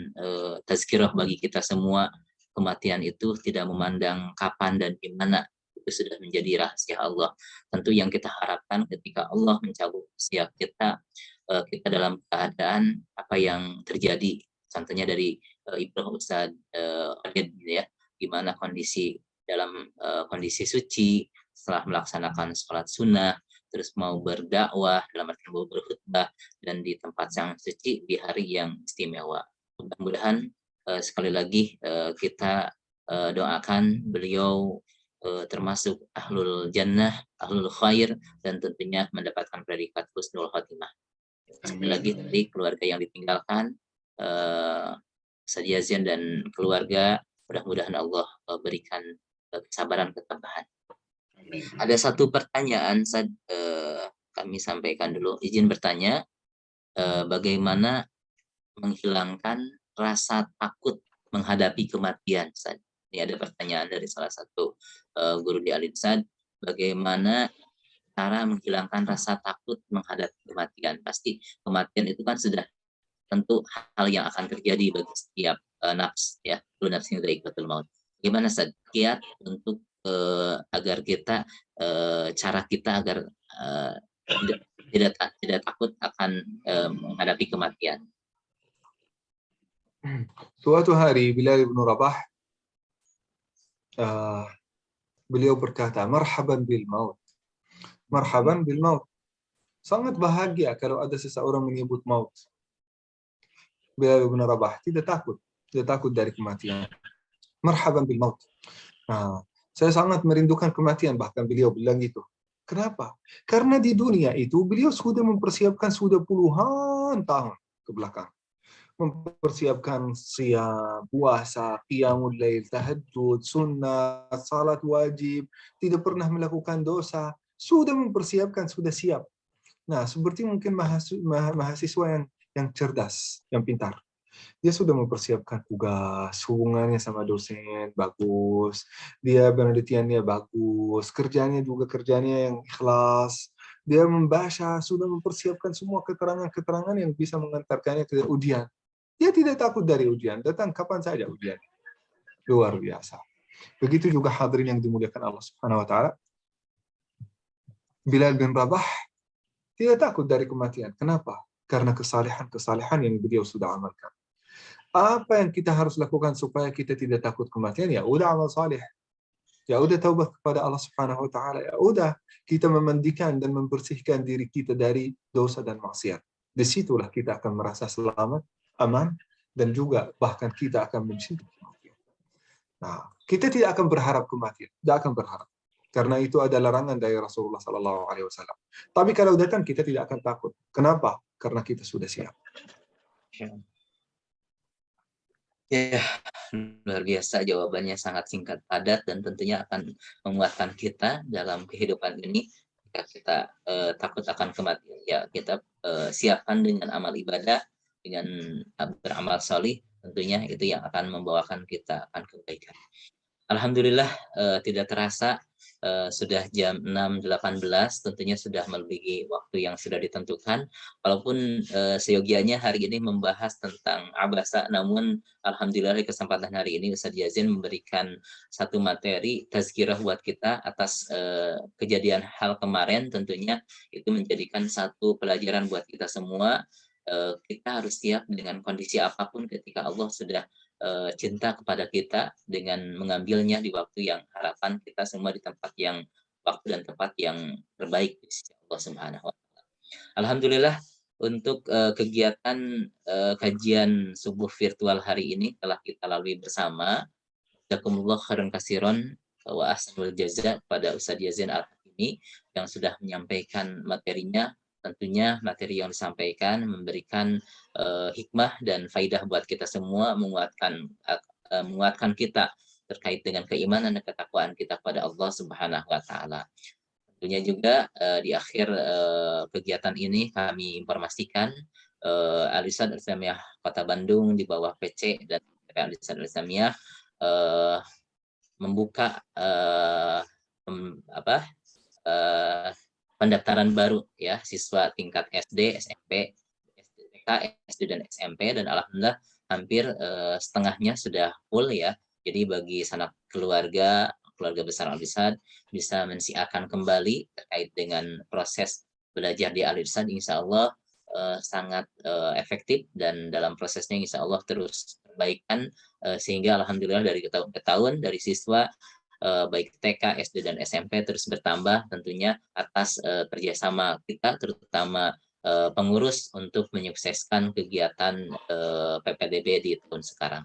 tazkirah bagi kita semua. Kematian itu tidak memandang kapan dan di mana, itu sudah menjadi rahasia Allah. Tentu yang kita harapkan ketika Allah mencabut usia kita, kita dalam keadaan apa yang terjadi. Contohnya dari Ibrahim Ustadz Aded ya, gimana kondisi dalam kondisi suci setelah melaksanakan sholat sunnah, terus mau berdakwah, dalam arti mau berkhutbah dan di tempat yang suci di hari yang istimewa. Mudah-mudahan sekali lagi kita doakan beliau termasuk ahlul jannah, ahlul khair, dan tentunya mendapatkan predikat husnul khotimah. Sekali lagi tadi keluarga yang ditinggalkan, Ustaz Yazin dan keluarga, mudah-mudahan Allah berikan kesabaran, ketabahan. Ada satu pertanyaan kami sampaikan dulu. Izin bertanya, bagaimana menghilangkan rasa takut menghadapi kematian? Ustaz? Ini ada pertanyaan dari salah satu guru di Al-Irsyad. Bagaimana cara menghilangkan rasa takut menghadapi kematian? Pasti kematian itu kan sudah tentu hal yang akan terjadi bagi setiap nafs, ya, kullu nafsin dha'iqatul maut. Gimana Ustaz kiat untuk agar kita cara kita agar tidak takut akan menghadapi kematian? Suatu hari Bilal bin Rabah beliau berkata, marhaban bil maut. Marhaban bil maut. Sangat bahagia kalau ada seseorang menyebut maut. Bilal bin Rabah tidak takut dari kematian. Marhaban bil maut. Nah, saya sangat merindukan kematian, bahkan beliau bilang gitu. Kenapa? Karena di dunia itu beliau sudah mempersiapkan sudah puluhan tahun ke belakang. Mempersiapkan siam, puasa, qiyamul lail, tahajud, sunnah, salat wajib, tidak pernah melakukan dosa, sudah mempersiapkan, sudah siap. Nah, seperti mungkin mahasiswa yang cerdas, yang pintar. Dia sudah mempersiapkan tugas, hubungannya sama dosen bagus, dia penelitiannya bagus, kerjanya juga kerjanya yang ikhlas, dia membaca, sudah mempersiapkan semua keterangan-keterangan yang bisa mengantarkannya ke ujian. Dia tidak takut dari ujian, datang kapan saja ujian. Luar biasa. Begitu juga hadirin yang dimuliakan Allah Subhanahu wa taala. Bilal bin Rabah tidak takut dari kematian. Kenapa? Karena kesalehan-kesalehan yang beliau sudah amalkan. Apa yang kita harus lakukan supaya kita tidak takut kematian? Ya udah amal saleh. Ya udah taubat kepada Allah Subhanahu wa taala. Ya udah kita memandikan dan membersihkan diri kita dari dosa dan maksiat. Disitulah kita akan merasa selamat, aman, dan juga bahkan kita akan mencintai kematian. Nah, kita tidak akan berharap kematian, tidak akan berharap. Karena itu ada larangan dari Rasulullah SAW. Tapi kalau datang kita tidak akan takut. Kenapa? Karena kita sudah siap. Ya, luar biasa, jawabannya sangat singkat padat dan tentunya akan menguatkan kita dalam kehidupan ini. Jika kita takut akan kematian, ya kita siapkan dengan amal ibadah, dengan beramal salih, tentunya itu yang akan membawakan kita akan kebaikan. Alhamdulillah tidak terasa sudah jam 6.18, tentunya sudah melebihi waktu yang sudah ditentukan. Walaupun seyogianya hari ini membahas tentang abasa, namun alhamdulillah di kesempatan hari ini Ustaz Yazin memberikan satu materi tazkirah buat kita atas kejadian hal kemarin, tentunya itu menjadikan satu pelajaran buat kita semua. Kita harus siap dengan kondisi apapun ketika Allah sudah cinta kepada kita dengan mengambilnya di waktu yang harapan kita semua di tempat yang waktu dan tempat yang terbaik di sisi Allah Subhanahu wa taala. Alhamdulillah untuk kegiatan kajian subuh virtual hari ini telah kita lalui bersama. Jazakumullah khairan katsiran wa ahsanul jaza pada Ustaz Yazin Al-Hakimi yang sudah menyampaikan materinya. Tentunya materi yang disampaikan memberikan hikmah dan faidah buat kita semua, menguatkan kita terkait dengan keimanan dan ketakwaan kita pada Allah Subhanahu wa taala. Tentunya juga di akhir kegiatan ini kami informasikan Al-Irsyad Al-Islamiyah Kota Bandung di bawah PC dan Al-Irsyad Al-Islamiyah membuka pendaftaran baru ya siswa tingkat SD, SMP, STK, SD dan SMP, dan alhamdulillah hampir setengahnya sudah full ya. Jadi bagi sanak keluarga besar Al-Irsyad bisa mensiarkan kembali terkait dengan proses belajar di Al-Irsyad, insya Allah sangat efektif, dan dalam prosesnya insya Allah terus perbaikan sehingga alhamdulillah dari tahun ke tahun dari siswa baik TK, SD, dan SMP terus bertambah tentunya atas kerjasama kita, terutama pengurus untuk menyukseskan kegiatan PPDB di tahun sekarang.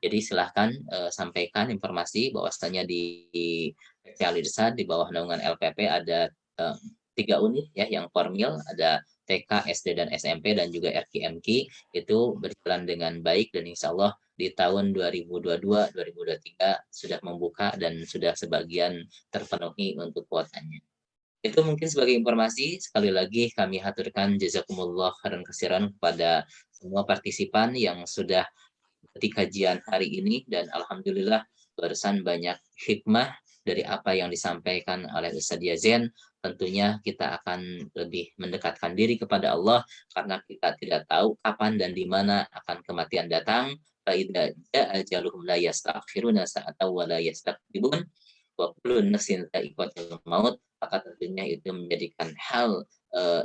Jadi silahkan sampaikan informasi bahwasanya di PT Al-Irsad di bawah naungan LPP ada 3 unit ya yang formil, ada TK, SD, dan SMP, dan juga RKMK itu berjalan dengan baik, dan insya Allah di tahun 2022-2023 sudah membuka dan sudah sebagian terpenuhi untuk kuotanya. Itu mungkin sebagai informasi. Sekali lagi kami haturkan jazakumullah khairan katsiran kepada semua partisipan yang sudah di kajian hari ini, dan alhamdulillah barusan banyak hikmah dari apa yang disampaikan oleh Ustadz Yazen. Tentunya kita akan lebih mendekatkan diri kepada Allah karena kita tidak tahu kapan dan di mana akan kematian datang. Faidza jaa ajaluhum la yastakhiruna sa'atan wa la yastaqdimun wa kullu nafsin dha'iqatul maut. Maka tentunya itu menjadikan hal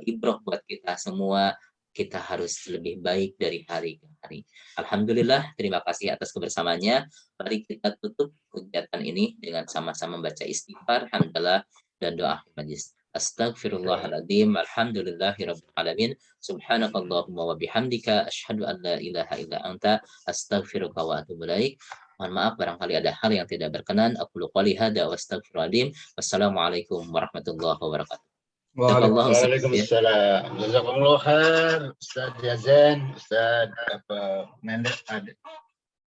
ibrah buat kita semua. Kita harus lebih baik dari hari ke hari. Alhamdulillah, terima kasih atas kebersamaannya. Mari kita tutup kegiatan ini dengan sama-sama membaca istighfar, hamdalah, dan doa majlis. Astaghfirullahaladzim, alhamdulillahirabbil alamin, subhanakallahumma wa bihamdika, asyhadu an la ilaha illa anta, astaghfiruka wa atubu ilaik. Mohon maaf barangkali ada hal yang tidak berkenan. Aku qouli hada wa astaghfirullahaladzim. Wassalamualaikum warahmatullahi wabarakatuh. Waalaikumsalam. Jazakumullah khair, Ustaz Yazen, Ustaz Mendes.